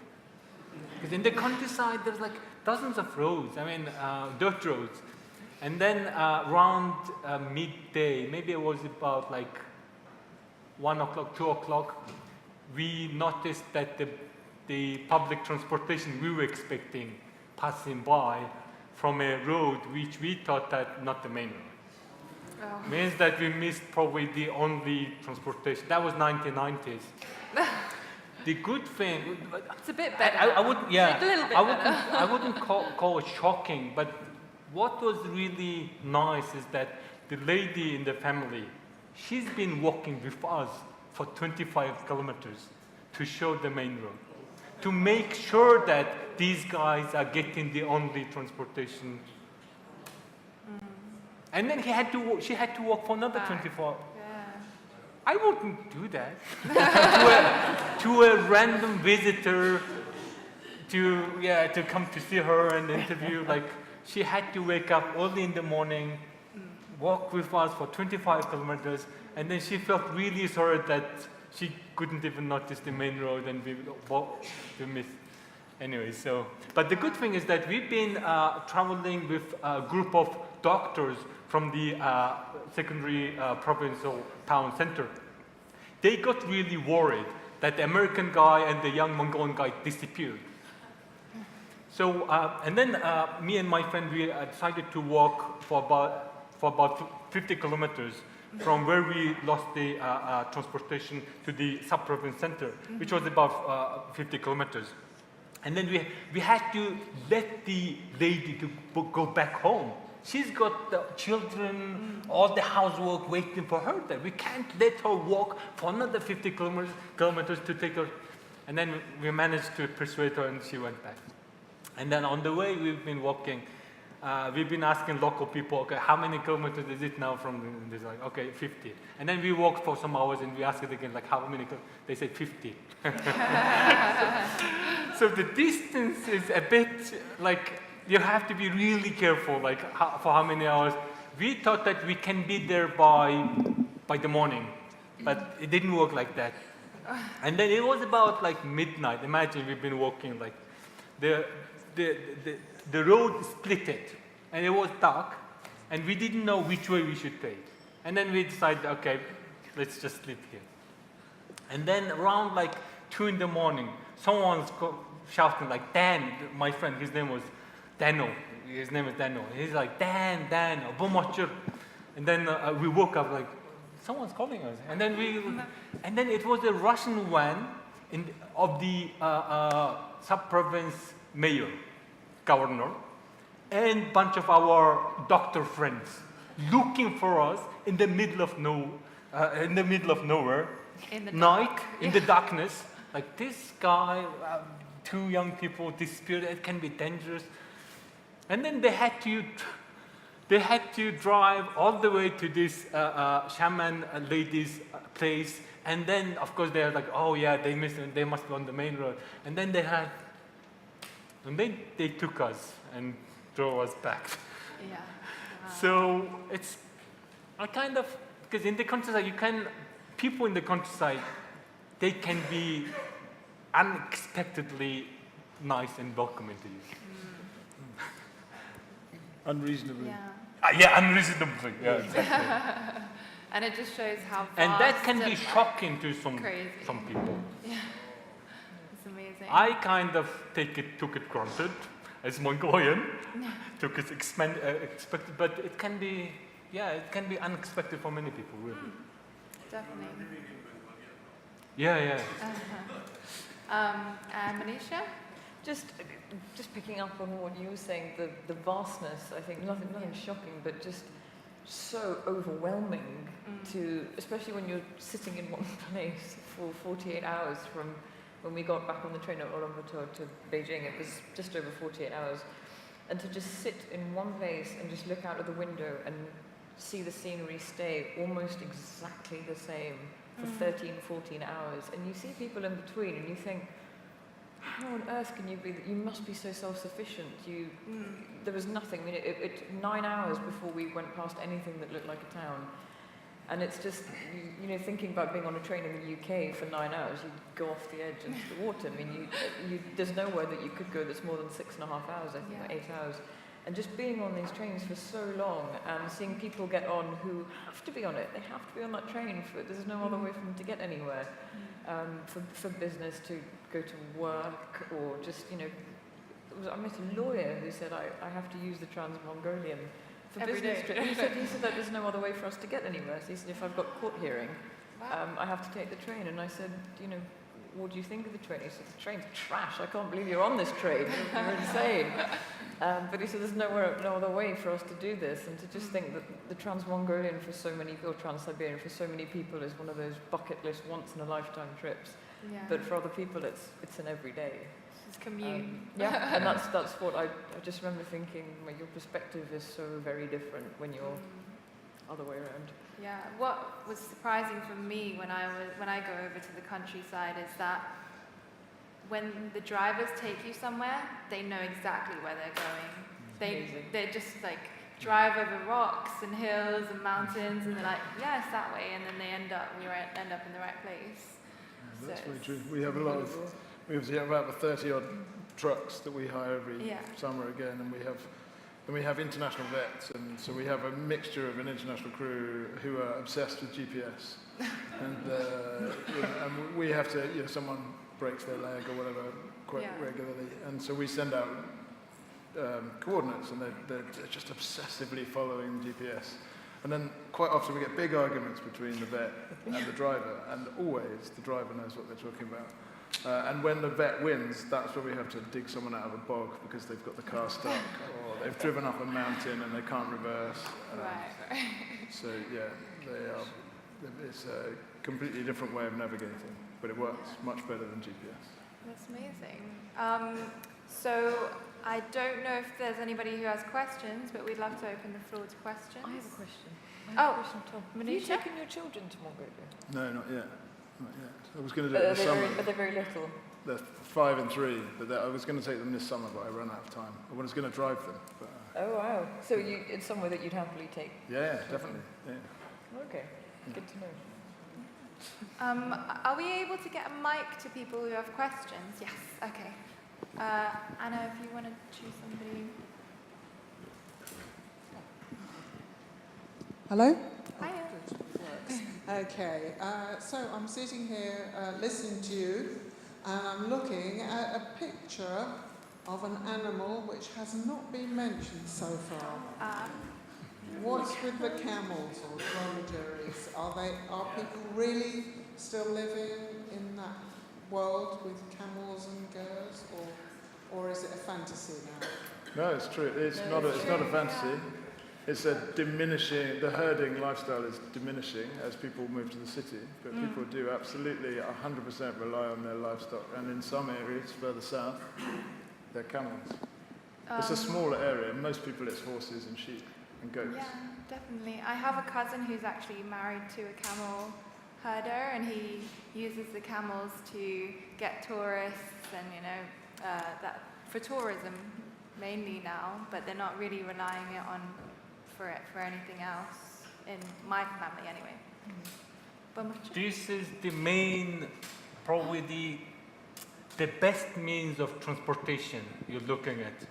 Because in the countryside, there's like dozens of roads, dirt roads. And then around midday, maybe it was about like 1 o'clock, 2 o'clock, we noticed that the public transportation we were expecting passing by from a road which we thought that not the main road. Oh. Means that we missed probably the only transportation. That was 1990s. The good thing, it's a bit better. I wouldn't, yeah, it's a little bit I wouldn't call it shocking, but what was really nice is that the lady in the family, she's been walking with us for 25 kilometers to show the main road, to make sure that these guys are getting the only transportation. And then she had to walk for another 24. Yeah. I wouldn't do that to a random visitor to come to see her and interview. Like, she had to wake up early in the morning, walk with us for 25 kilometers, and then she felt really sorry that she couldn't even notice the main road, and we missed. Anyway, so, but the good thing is that we've been traveling with a group of doctors from the secondary provincial town center. They got really worried that the American guy and the young Mongolian guy disappeared. So, and then me and my friend, we decided to walk for about 50 kilometers from where we lost the transportation to the sub-province center, which was about 50 kilometers. And then we had to let the lady to go back home. She's got the children, all the housework waiting for her there. We can't let her walk for another 50 kilometers to take her. And then we managed to persuade her, and she went back. And then on the way, we've been walking. We've been asking local people, okay, how many kilometers is it now from this? Like, okay, 50. And then we walked for some hours, and we asked it again, like, how many? They said 50. So the distance is a bit like, you have to be really careful, like for how many hours. We thought that we can be there by the morning, but it didn't work like that. And then it was about like midnight. Imagine we've been walking, like the road split it, and it was dark, and we didn't know which way we should take. And then we decided, okay, let's just sleep here. And then around like 2 in the morning, someone's shouting like, Dan, my friend, his name was Dano. His name is Dano. He's like, Dan, Bumochir. And then we woke up like, someone's calling us. And then it was a Russian van of the sub-province mayor, governor, and bunch of our doctor friends looking for us in the middle of nowhere, in the darkness. Like, this guy, 2 young people disappeared. It can be dangerous. And then they had to drive all the way to this shaman lady's place. And then, of course, they're like, oh yeah, they missed it. They must be on the main road. And then they took us and drove us back. Yeah. Wow. So it's a kind of, because in the countryside, people in the countryside, they can be unexpectedly nice and welcoming to you. Unreasonably. Yeah. Unreasonably. Yeah, exactly. And it just shows how vast And that can be and, shocking to some people. Yeah. It's amazing. I kind of took it granted as Mongolian, took it expected, but it can be unexpected for many people, really. definitely. Yeah. And Monisha? Just picking up on what you were saying, the vastness, I think, nothing shocking, but just so overwhelming to, especially when you're sitting in one place for 48 hours from when we got back on the train at Ulaanbaatar to Beijing. It was just over 48 hours. And to just sit in one place and just look out of the window and see the scenery stay almost exactly the same for 13, 14 hours. And you see people in between and you think, how on earth can you be, you must be so self-sufficient. There was nothing, I mean, it 9 hours before we went past anything that looked like a town. And it's just, you know, thinking about being on a train in the UK for 9 hours, you go off the edge into the water. I mean, there's nowhere that you could go that's more than 6.5 hours, I think, or 8 hours. And just being on these trains for so long and seeing people get on who have to be on it, they have to be on that train, there's no other way for them to get anywhere. For business, to go to work, or just, you know, I met a lawyer who said, I have to use the Trans-Mongolian for Every business day. trip. He said that there's no other way for us to get anywhere. So he said, if I've got court hearing, I have to take the train. And I said, you know, what do you think of the train? He said, the train's trash. I can't believe you're on this train. You're insane. But he said, there's no other way for us to do this. And to just think that the Trans-Mongolian for so many, or Trans-Siberian for so many people is one of those bucket list once-in-a-lifetime trips. Yeah. But for other people, it's an everyday. It's commute. Yeah, and that's what I just remember thinking, well, your perspective is so very different when you're other way around. Yeah, what was surprising for me when I go over to the countryside is that when the drivers take you somewhere, they know exactly where they're going. They just like drive over rocks and hills and mountains, and they're like, yeah, it's that way, and then we end up in the right place. Yeah, that's very true. We have a lot of, we have about 30 odd trucks that we hire every summer again, and we have international vets, and so we have a mixture of an international crew who are obsessed with GPS, and we have to, you know, someone breaks their leg or whatever quite regularly, and so we send out coordinates, and they're just obsessively following GPS. And then quite often we get big arguments between the vet and the driver, and always the driver knows what they're talking about. And when the vet wins, that's when we have to dig someone out of a bog because they've got the car stuck, or they've driven up a mountain and they can't reverse. Right. So yeah, it's a completely different way of navigating, but it works much better than GPS. That's amazing. So I don't know if there's anybody who has questions, but we'd love to open the floor to questions. I have a question. Tom. Have you Monisha? taken your children to Mongolia? No, not yet. Not yet. I was going to do it this summer. Are they very little? They're 5 and 3, but I was going to take them this summer, but I ran out of time. I was going to drive them. But, Oh, wow. So it's somewhere that you'd happily take? yeah, definitely. Yeah. Okay, good to know. Are we able to get a mic to people who have questions? Yes, okay. Anna, if you want to choose somebody. Hello? Hiya. Okay, so I'm sitting here listening to you, and I'm looking at a picture of an animal which has not been mentioned so far. What's with the camels or dromedaries? Are people really still living in that world with camels and gers, or is it a fantasy now? No, it's true. It's not a fantasy. It's a diminishing, the herding lifestyle is diminishing as people move to the city, but people do absolutely 100% rely on their livestock, and in some areas further south, they're camels. It's a smaller area. Most people it's horses and sheep and goats. Yeah, definitely. I have a cousin who's actually married to a camel herder, and he uses the camels to get tourists and, you know, that for tourism mainly now, but they're not really relying it on for anything else, in my family anyway. Bumochir? This is the main, probably the best means of transportation you're looking at,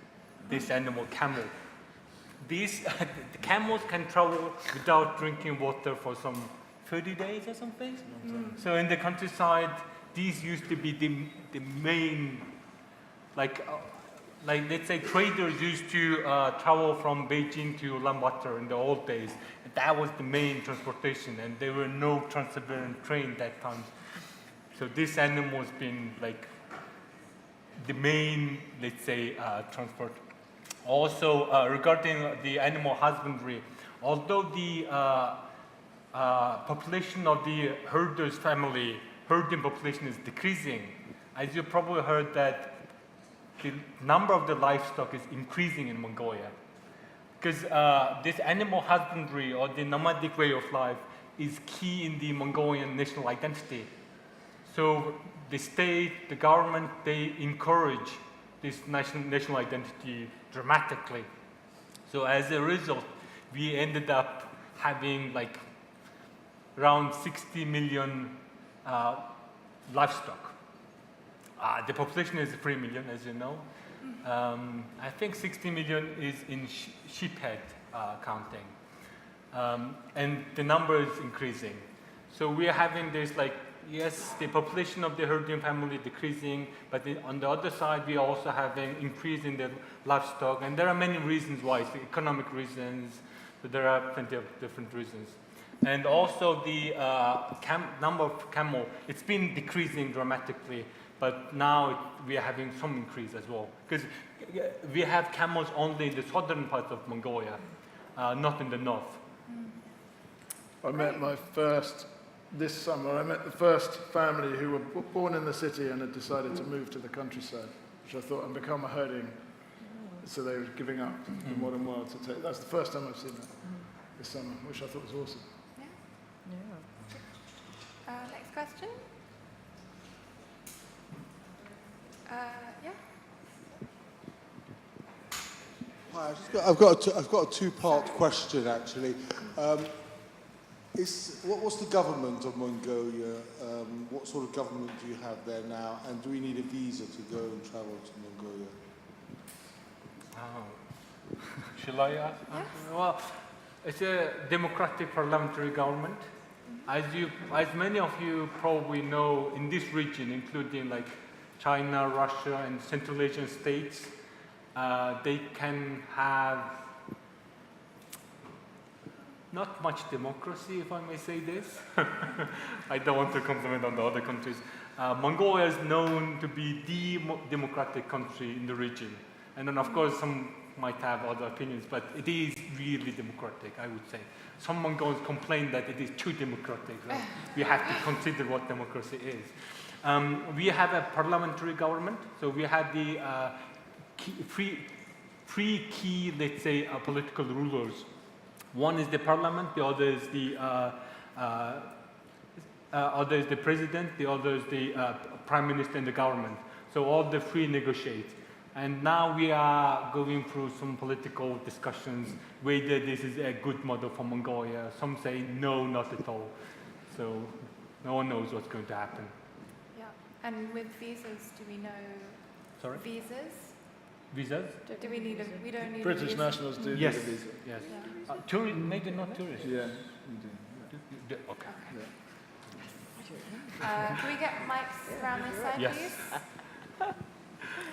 this animal, camel. These the camels can travel without drinking water for some 30 days or something. So in the countryside, these used to be the main, like like let's say traders used to travel from Beijing to Ulaanbaatar in the old days. That was the main transportation, and there were no Trans-Siberian train that time. So this animal has been like the main, let's say, transport. Also, regarding the animal husbandry, although the population of the herders family, herding population is decreasing, as you probably heard that the number of the livestock is increasing in Mongolia. Because this animal husbandry or the nomadic way of life is key in the Mongolian national identity. So the state, the government, they encourage this national identity dramatically. So as a result, we ended up having like around 60 million livestock. The population is 3 million, as you know. I think 60 million is in sheephead counting. And the number is increasing. So we are having this like, yes, the population of the herding family decreasing, but on the other side, we are also having increase in the livestock. And there are many reasons why. It's the economic reasons, so there are plenty of different reasons. And also the number of camel, it's been decreasing dramatically, but now we are having some increase as well. Because we have camels only in the southern part of Mongolia, not in the north. I met this summer, I met the first family who were born in the city and had decided to move to the countryside, which I thought, and become a herding. So they were giving up the modern world to take. That's the first time I've seen that this summer, which I thought was awesome. Next question. Yeah. Hi, I've got a two-part question actually. What's the government of Mongolia? What sort of government do you have there now? And do we need a visa to go and travel to Mongolia? Shall I ask? Yes. Well, it's a democratic parliamentary government. As many of you probably know, in this region, including like China, Russia, and Central Asian states, they can have not much democracy, if I may say this. I don't want to compliment on the other countries. Mongolia is known to be the democratic country in the region. And then, of course, some might have other opinions, but it is really democratic, I would say. Some Mongols complain that it is too democratic. So we have to consider what democracy is. We have a parliamentary government, so we have the three key, let's say, political rulers. One is the parliament, the other is the president, the other is the prime minister and the government. So all the three negotiate. And now we are going through some political discussions whether this is a good model for Mongolia. Some say no, not at all. So no one knows what's going to happen. Yeah. And with visas, do we know? Sorry? Visas? Visas? Do we need we don't need British a visa? nationals do Yes. need a visa. Yes. Yeah. Maybe not tourists. Yeah, Okay. Can we get mics around this side, Yes. please?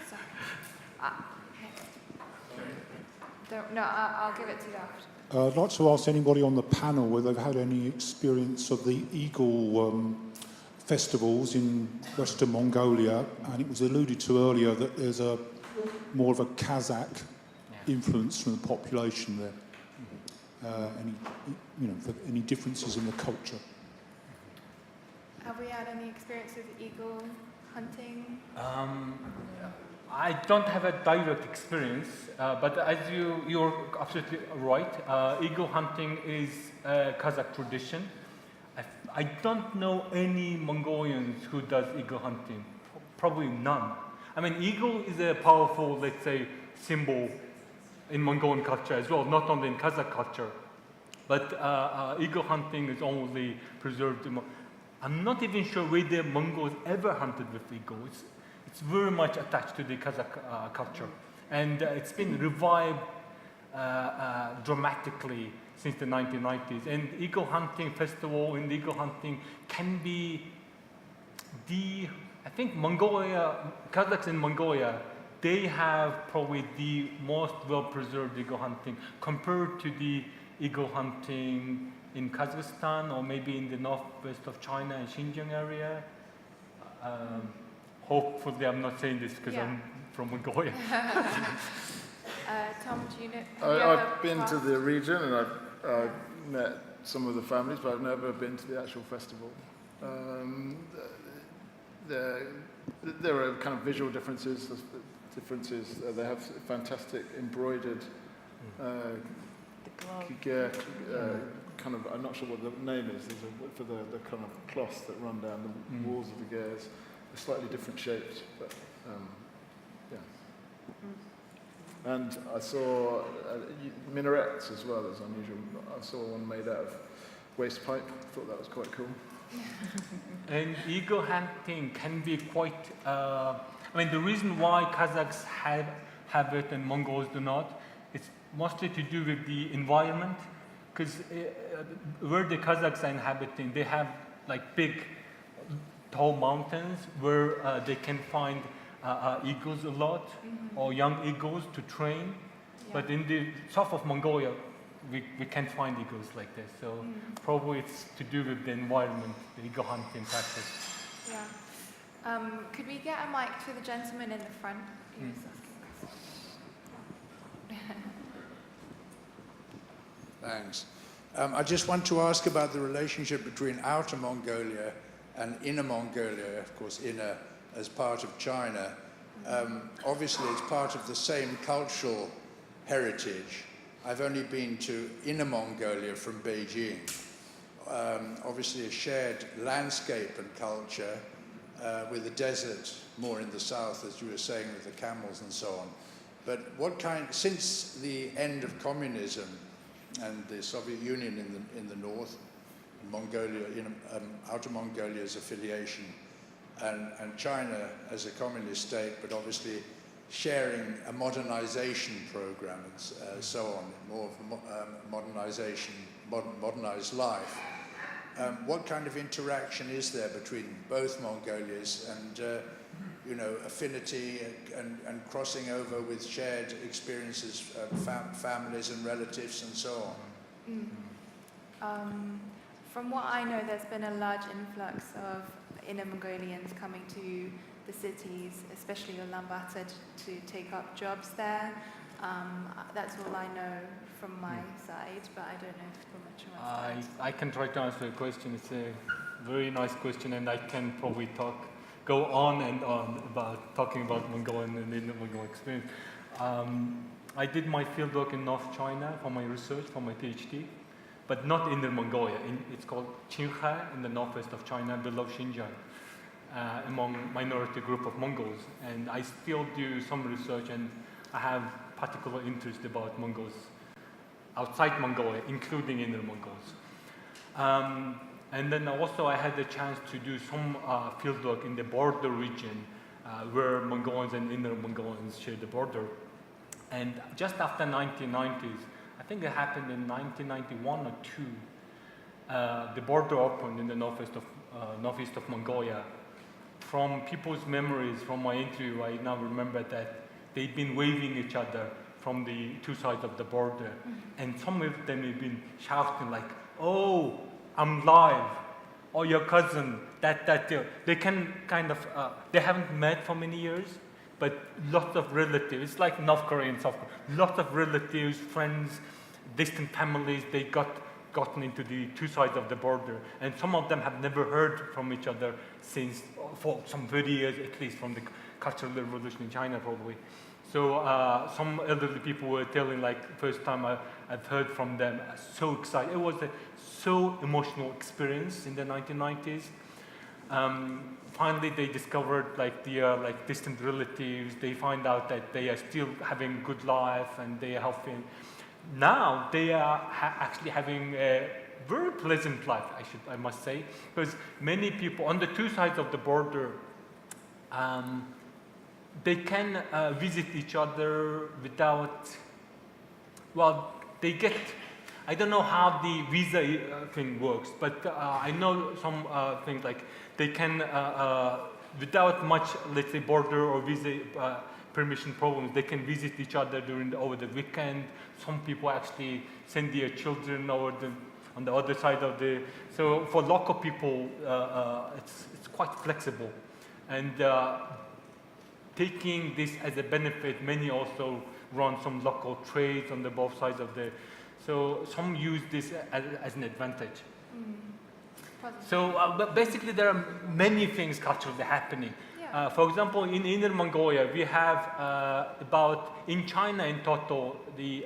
Sorry. Next. No, I'll give it to you after. I'd like to ask anybody on the panel whether they've had any experience of the eagle festivals in Western Mongolia, and it was alluded to earlier that there's more of a Kazakh influence from the population there. Any differences in the culture? Have we had any experience with eagle hunting? I don't have a direct experience, but as you're absolutely right. Eagle hunting is a Kazakh tradition. I don't know any Mongolians who does eagle hunting. Probably none. I mean, eagle is a powerful, let's say, symbol in Mongolian culture as well, not only in Kazakh culture. But eagle hunting is only preserved in I'm not even sure whether Mongols ever hunted with eagles. It's very much attached to the Kazakh culture. And it's been revived dramatically since the 1990s. And eagle hunting festival and eagle hunting can be I think Mongolia, Kazakhs in Mongolia they have probably the most well-preserved eagle hunting compared to the eagle hunting in Kazakhstan or maybe in the northwest of China and Xinjiang area. Hopefully I'm not saying this because I'm from Mongolia. Tom, do you know? I've been to the region and I've met some of the families, but I've never been to the actual festival. There are kind of visual differences. They have fantastic embroidered kind of, I'm not sure what the name is, for the kind of cloths that run down the walls of the gears. They're slightly different shapes, but And I saw minarets as well, as unusual. I saw one made out of waste pipe. I thought that was quite cool. And eagle hunting can be quite, the reason why Kazakhs have it and Mongols do not, it's mostly to do with the environment, because where the Kazakhs are inhabiting, they have like big, tall mountains where they can find eagles a lot, or young eagles to train. But in the south of Mongolia, we can't find eagles like this. So probably it's to do with the environment, the eagle hunting practice. Yeah. Could we get a mic to the gentleman in the front who's asking questions? Thanks. I just want to ask about the relationship between Outer Mongolia and Inner Mongolia, of course, Inner as part of China. Obviously, it's part of the same cultural heritage. I've only been to Inner Mongolia from Beijing. Obviously, a shared landscape and culture with the desert more in the south, as you were saying, with the camels and so on. But since the end of communism and the Soviet Union in the north, Mongolia, Outer Mongolia's affiliation, and China as a communist state, but obviously sharing a modernization program and so on, more of modernization, modernized life. What kind of interaction is there between both Mongolias and, affinity and crossing over with shared experiences, families and relatives and so on? From what I know, there's been a large influx of Inner Mongolians coming to the cities, especially Ulaanbaatar, to take up jobs there. That's all I know from my side, but I don't know too much about that. I can try to answer the question. It's a very nice question, and I can probably go on and on about talking about Mongolian and Inner Mongolian experience. I did my fieldwork in North China for my research, for my PhD, but not Inner Mongolia. It's called Qinghai in the northwest of China, below Xinjiang, among minority group of Mongols. And I still do some research, and I have particular interest about Mongols outside Mongolia, including Inner Mongols. And then also I had the chance to do some fieldwork in the border region where Mongolians and Inner Mongolians share the border. And just after 1990s, I think it happened in 1991 or 2, the border opened in the northeast of Mongolia. From people's memories, from my interview, I now remember that they've been waving each other from the two sides of the border. And some of them have been shouting like, "Oh, I'm live," or "Your cousin," that. They can kind of, they haven't met for many years, but lots of relatives, it's like North Korea and South Korea, lots of relatives, friends, distant families, they gotten into the two sides of the border. And some of them have never heard from each other since, for some 30 years at least, from the Cultural Revolution in China probably. So some elderly people were telling, like, first time I've heard from them, so excited. It was a so emotional experience in the 1990s. Finally, they discovered like their distant relatives. They find out that they are still having good life and they are healthy. Now they are actually having a very pleasant life, I must say, because many people on the two sides of the border, they can visit each other without, they get, I don't know how the visa thing works, but I know some things like they can, without much, let's say, border or visa permission problems. They can visit each other over the weekend. Some people actually send their children on the other side of the. So for local people, it's quite flexible, and taking this as a benefit, many also run some local trades on the both sides of the. So some use this as an advantage. So but basically, there are many things culturally happening. Yeah. For example, in Inner Mongolia, we have in China in total, the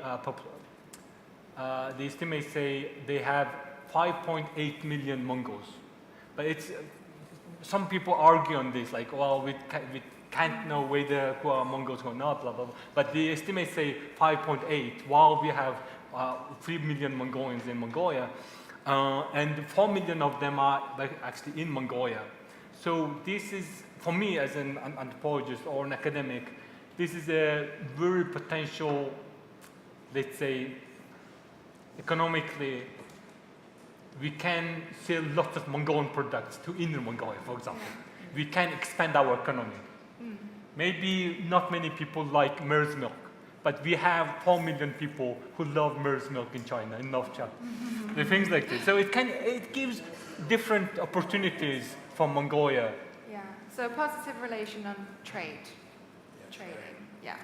estimates say they have 5.8 million Mongols. But some people argue on this, like, well, we can't know whether who are Mongols or not, blah, blah, blah. But the estimates say 5.8, while we have 3 million Mongolians in Mongolia. And 4 million of them are actually in Mongolia. So this is, for me as an anthropologist or an academic, this is a very potential, let's say, economically, we can sell lots of Mongolian products to Inner Mongolia, for example. We can expand our economy. Maybe not many people like mare's milk, but we have 4 million people who love mare's milk in China, in North China. The things like this. So it gives different opportunities for Mongolia. Yeah, so positive relation on trading. Yeah.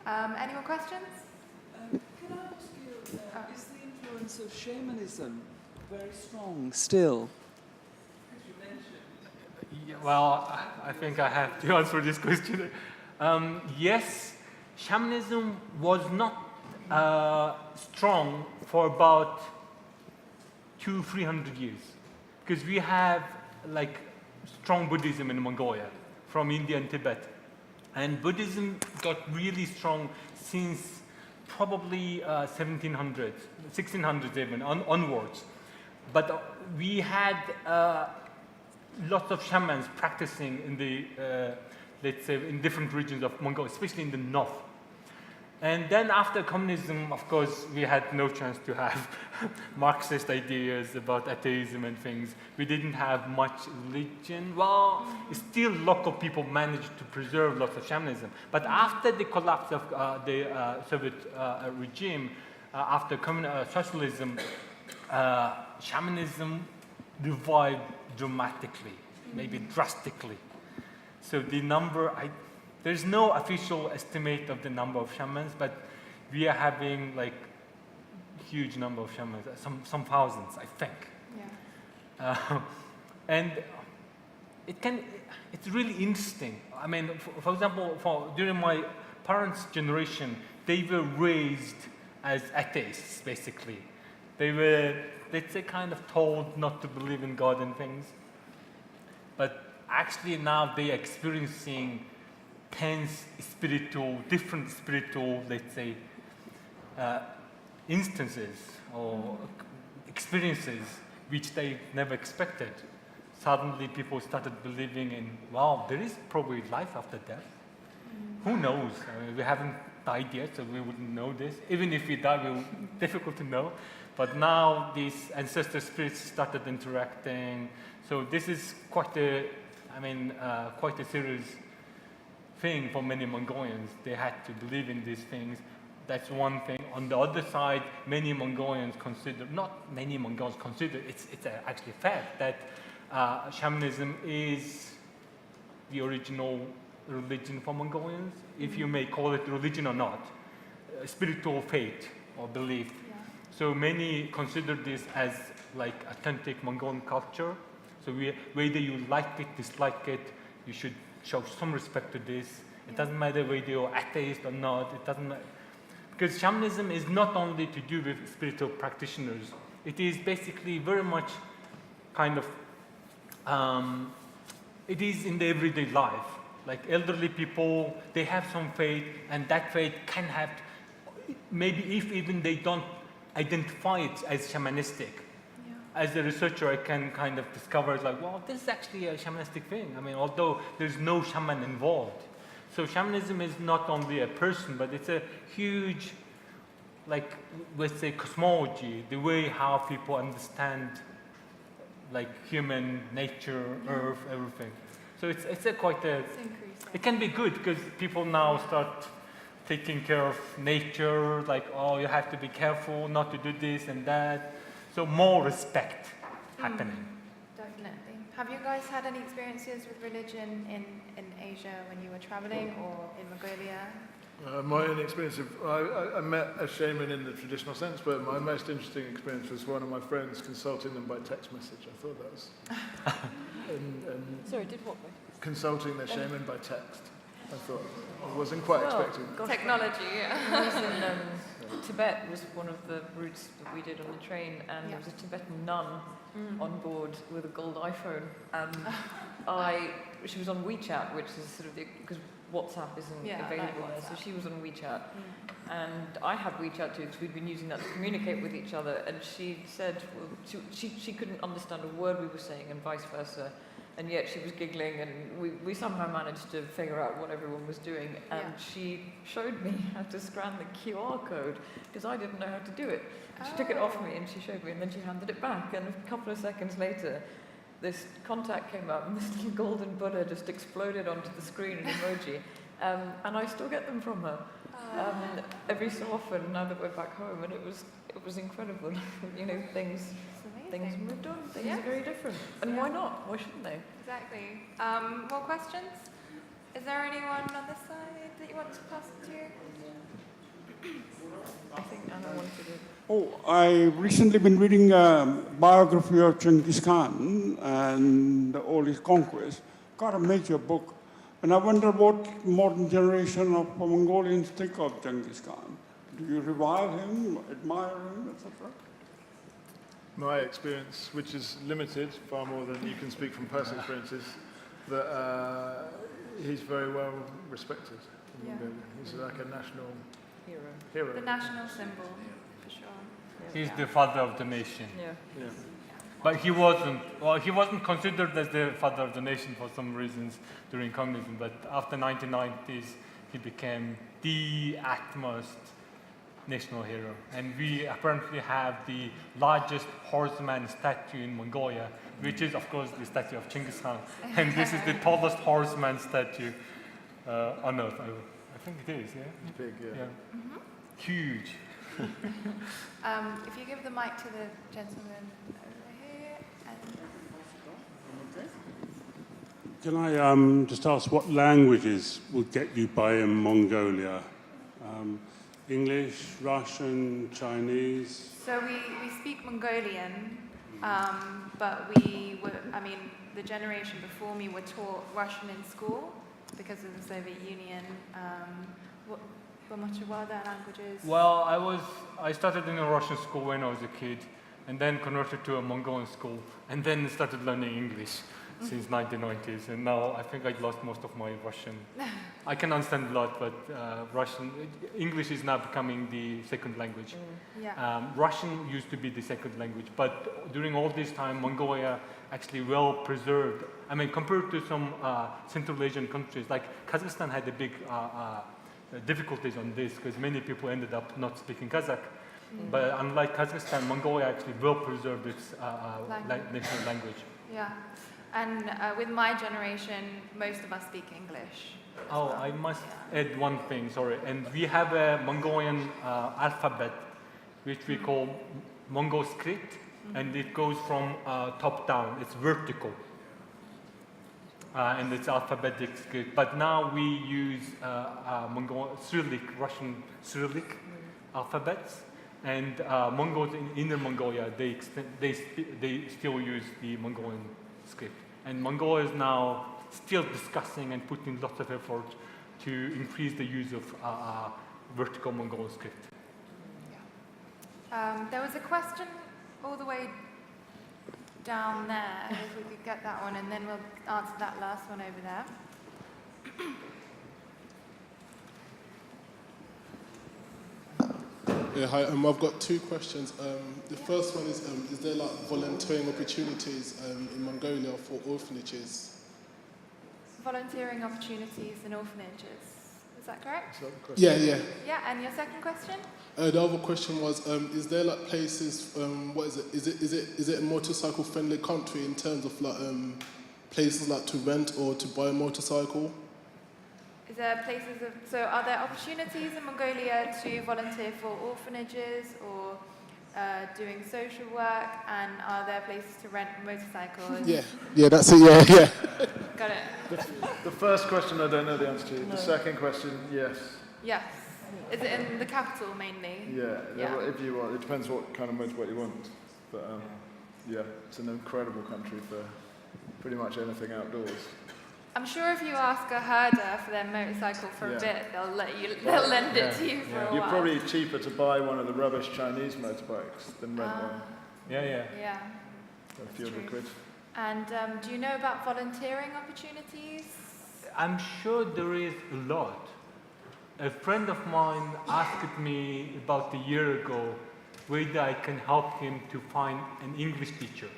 Any more questions? Can I ask you, is the influence of shamanism very strong still? Well, I think I have to answer this question. Yes, shamanism was not strong for about 200-300 years, because we have like strong Buddhism in Mongolia from India and Tibet, and Buddhism got really strong since probably 1700s, 1600s even onwards. But we had lots of shamans practicing in the, let's say, in different regions of Mongolia, especially in the north. And then after communism, of course, we had no chance to have Marxist ideas about atheism and things. We didn't have much religion. Well, still local people managed to preserve lots of shamanism. But after the collapse of the Soviet regime, after socialism, shamanism revived dramatically, maybe drastically. So the number, there's no official estimate of the number of shamans, but we are having like huge number of shamans, some thousands, I think. Yeah. And it's really interesting. I mean, for example, during my parents' generation, they were raised as atheists, basically. They were, let's say, kind of told not to believe in God and things. But actually now they are experiencing different spiritual, let's say, instances or experiences which they never expected. Suddenly people started believing in, wow, there is probably life after death. Who knows? I mean, we haven't died yet, so we wouldn't know this. Even if we die, difficult to know. But now these ancestor spirits started interacting. So this is quite a serious thing for many Mongolians. They had to believe in these things. That's one thing. On the other side, many Mongolians consider, not many Mongols consider, it's actually a fact that shamanism is the original religion for Mongolians, if you may call it religion or not, spiritual faith or belief. Yeah. So many consider this as like authentic Mongolian culture. So whether you like it, dislike it, you should show some respect to this. It doesn't matter whether you're atheist or not. It doesn't matter. Because shamanism is not only to do with spiritual practitioners. It is basically very much kind of, it is in the everyday life. Like elderly people, they have some faith, and that faith can have, maybe if even they don't identify it as shamanistic. Yeah. As a researcher, I can kind of discover, like, well, this is actually a shamanistic thing. I mean, although there's no shaman involved. So shamanism is not only a person, but it's a huge, like, let's say, cosmology, the way how people understand, like, human nature, earth, everything. So it's quite a... It's increasing. it can be good because people now start taking care of nature, like, oh, you have to be careful not to do this and that. So more respect happening. Definitely. Have you guys had any experiences with religion in Asia when you were traveling or in Mongolia? My only experience I met a shaman in the traditional sense, but my most interesting experience was one of my friends consulting them by text message. I thought that was... Sorry, did what? Consulting their shaman by text. I thought I wasn't quite expecting. Technology, I was in Tibet was one of the routes that we did on the train, and there was a Tibetan nun on board with a gold iPhone, and she was on WeChat, which is sort of because WhatsApp isn't available there, so she was on WeChat, and I had WeChat too because we'd been using that to communicate with each other, and she said, well, she couldn't understand a word we were saying, and vice versa. And yet she was giggling, and we somehow managed to figure out what everyone was doing. And she showed me how to scan the QR code, because I didn't know how to do it. She took it off me, and she showed me, and then she handed it back. And a couple of seconds later, this contact came up, and this little golden Buddha just exploded onto the screen, an emoji. And I still get them from her every so often now that we're back home, and it was incredible. You know, things moved on. Things are very different. And why not? Why shouldn't they? Exactly. More questions? Is there anyone on this side that you want to pass it to? I think Anna wanted to. Oh, I've recently been reading a biography of Genghis Khan and all his conquests. Got a major book. And I wonder what modern generation of Mongolians think of Genghis Khan. Do you revile him, admire him, etc.? My experience, which is limited, far more than you can speak from personal experiences, that he's very well respected in Mongolia. He's like a national hero. The national symbol, for sure. He's the father of the nation. Yeah. But he wasn't considered as the father of the nation for some reasons during communism, but after 1990s, he became the utmost national hero. And we apparently have the largest horseman statue in Mongolia, which is, of course, the statue of Genghis Khan. And this is the tallest horseman statue on earth. I think it is, yeah? It's big, yeah. Mm-hmm. Huge. If you give the mic to the gentleman over here. Can I just ask what languages would get you by in Mongolia? English, Russian, Chinese? So we speak Mongolian, but the generation before me were taught Russian in school because of the Soviet Union. What Bumochir languages? Well, I started in a Russian school when I was a kid, and then converted to a Mongolian school, and then started learning English since 1990s, and now I think I lost most of my Russian. I can understand a lot, but English is now becoming the second language. Russian used to be the second language, but during all this time, Mongolia actually well preserved. I mean, compared to some Central Asian countries, like Kazakhstan had a big difficulties on this because many people ended up not speaking Kazakh. But unlike Kazakhstan, Mongolia actually well preserved its national language. Yeah. And with my generation, most of us speak English. Oh, well. I must add one thing, sorry. And we have a Mongolian alphabet, which we call Mongol script, and it goes from top down. It's vertical. And it's alphabetic script. But now we use Mongol Cyrillic, Russian Cyrillic alphabets. And Mongols in Inner Mongolia, they still use the Mongolian script. And Mongolia is now still discussing and putting lots of effort to increase the use of vertical Mongolian script. There was a question all the way down there, if we could get that one, and then we'll answer that last one over there. Yeah, hi. I've got two questions. The first one is there like volunteering opportunities in Mongolia for orphanages? Volunteering opportunities in orphanages. Is that correct? Yeah. Yeah, and your second question? The other question was, is there like places? What is it? Is it a motorcycle-friendly country in terms of like places like to rent or to buy a motorcycle? Is there places of, so are there opportunities in Mongolia to volunteer for orphanages or doing social work, and are there places to rent motorcycles? Yeah, that's it, yeah. Got it. The first question I don't know the answer to. The second question, yes. Yes. Is it in the capital mainly? Yeah. If you want, it depends what kind of motorway you want. But yeah, it's an incredible country for pretty much anything outdoors. I'm sure if you ask a herder for their motorcycle for a bit, they'll lend it to you for a while. You're probably cheaper to buy one of the rubbish Chinese motorbikes than rent one. Yeah. A few hundred quid. And do you know about volunteering opportunities? I'm sure there is a lot. A friend of mine asked me about a year ago whether I can help him to find an English teacher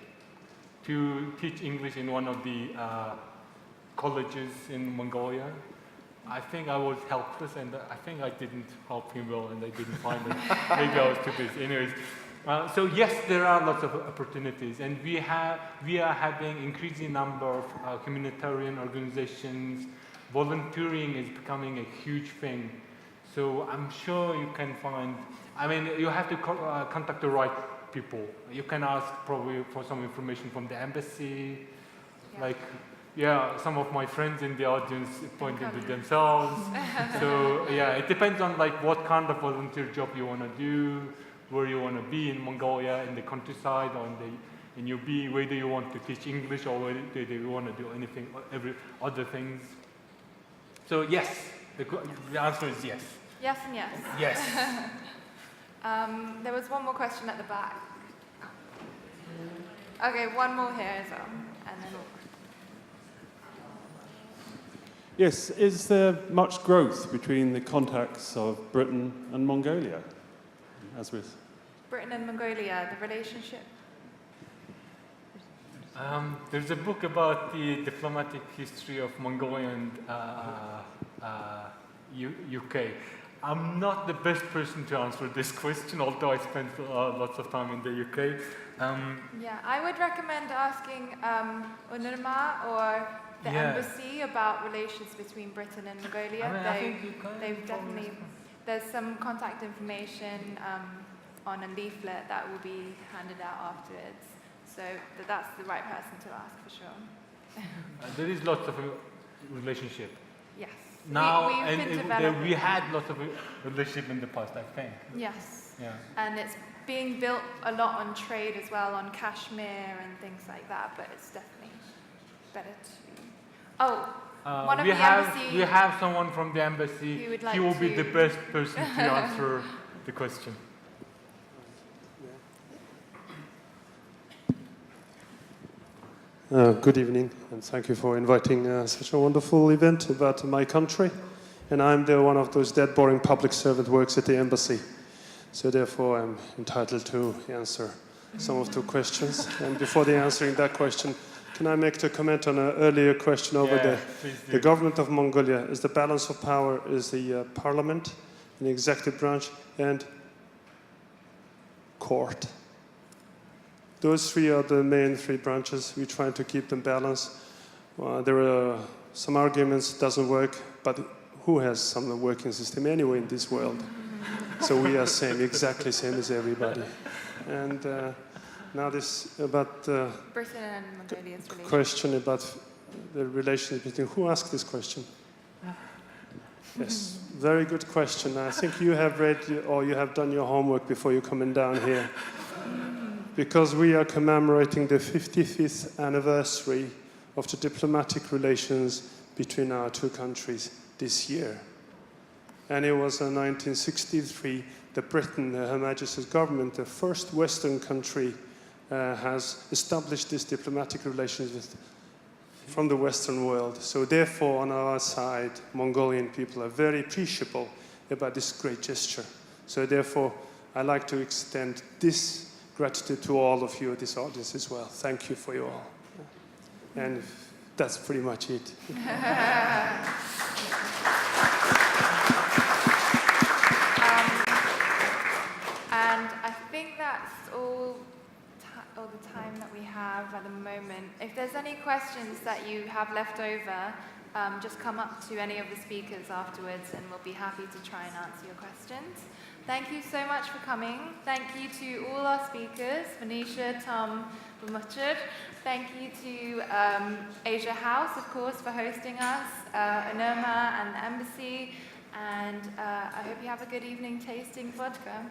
to teach English in one of the colleges in Mongolia. I think I was helpless, and I think I didn't help him well, and I didn't find it. Maybe I was too busy. Anyways, so yes, there are lots of opportunities, and we are having increasing number of humanitarian organizations. Volunteering is becoming a huge thing. So I'm sure you can find. I mean, you have to contact the right people. You can ask probably for some information from the embassy, some of my friends in the audience pointing to themselves. So yeah, it depends on what kind of volunteer job you want to do, where you want to be in Mongolia, in the countryside or in UB, whether you want to teach English or whether you want to do anything, every other things. So yes, the answer is yes. Yes and yes. Yes. There was one more question at the back. Okay, one more here as well, and then we'll... Yes, is there much growth between the contacts of Britain and Mongolia, as with? Britain and Mongolia, the relationship? There's a book about the diplomatic history of Mongolia and UK. I'm not the best person to answer this question, although I spent lots of time in the UK. I would recommend asking UNRMA or the embassy about relations between Britain and Mongolia. They've definitely, there's some contact information on a leaflet that will be handed out afterwards. So that's the right person to ask for sure. There is lots of relationship. Yes. Now, we had lots of relationship in the past, I think. Yes. Yeah. And it's being built a lot on trade as well, on Kashmir and things like that, but it's definitely better to... one of the embassy... We have someone from the embassy. He will be the best person to answer the question. Good evening, and thank you for inviting such a wonderful event about my country. And I'm one of those dead boring public servant works at the embassy. So therefore I'm entitled to answer some of the questions. And before answering that question, can I make a comment on an earlier question over there? The government of Mongolia is the balance of power is the parliament, the executive branch, and court. Those three are the main three branches. We try to keep them balanced. There are some arguments, doesn't work, but who has some working system anyway in this world? So we are exactly same as everybody. And now this about Britain and Mongolia's relationship. Question about the relationship between, who asked this question? Yes, very good question. I think you have read or you have done your homework before you coming down here. Because we are commemorating the 55th anniversary of the diplomatic relations between our two countries this year. And it was in 1963 that Britain, Her Majesty's government, the first Western country, has established these diplomatic relations from the Western world. So therefore, on our side, Mongolian people are very appreciable about this great gesture. So therefore, I'd like to extend this gratitude to all of you at this audience as well. Thank you for you all. And that's pretty much it. And I think that's all the time that we have at the moment. If there's any questions that you have left over, just come up to any of the speakers afterwards and we'll be happy to try and answer your questions. Thank you so much for coming. Thank you to all our speakers, Monisha, Tom, Bumochir. Thank you to Asia House, of course, for hosting us, Anoma and the Embassy, and I hope you have a good evening tasting vodka.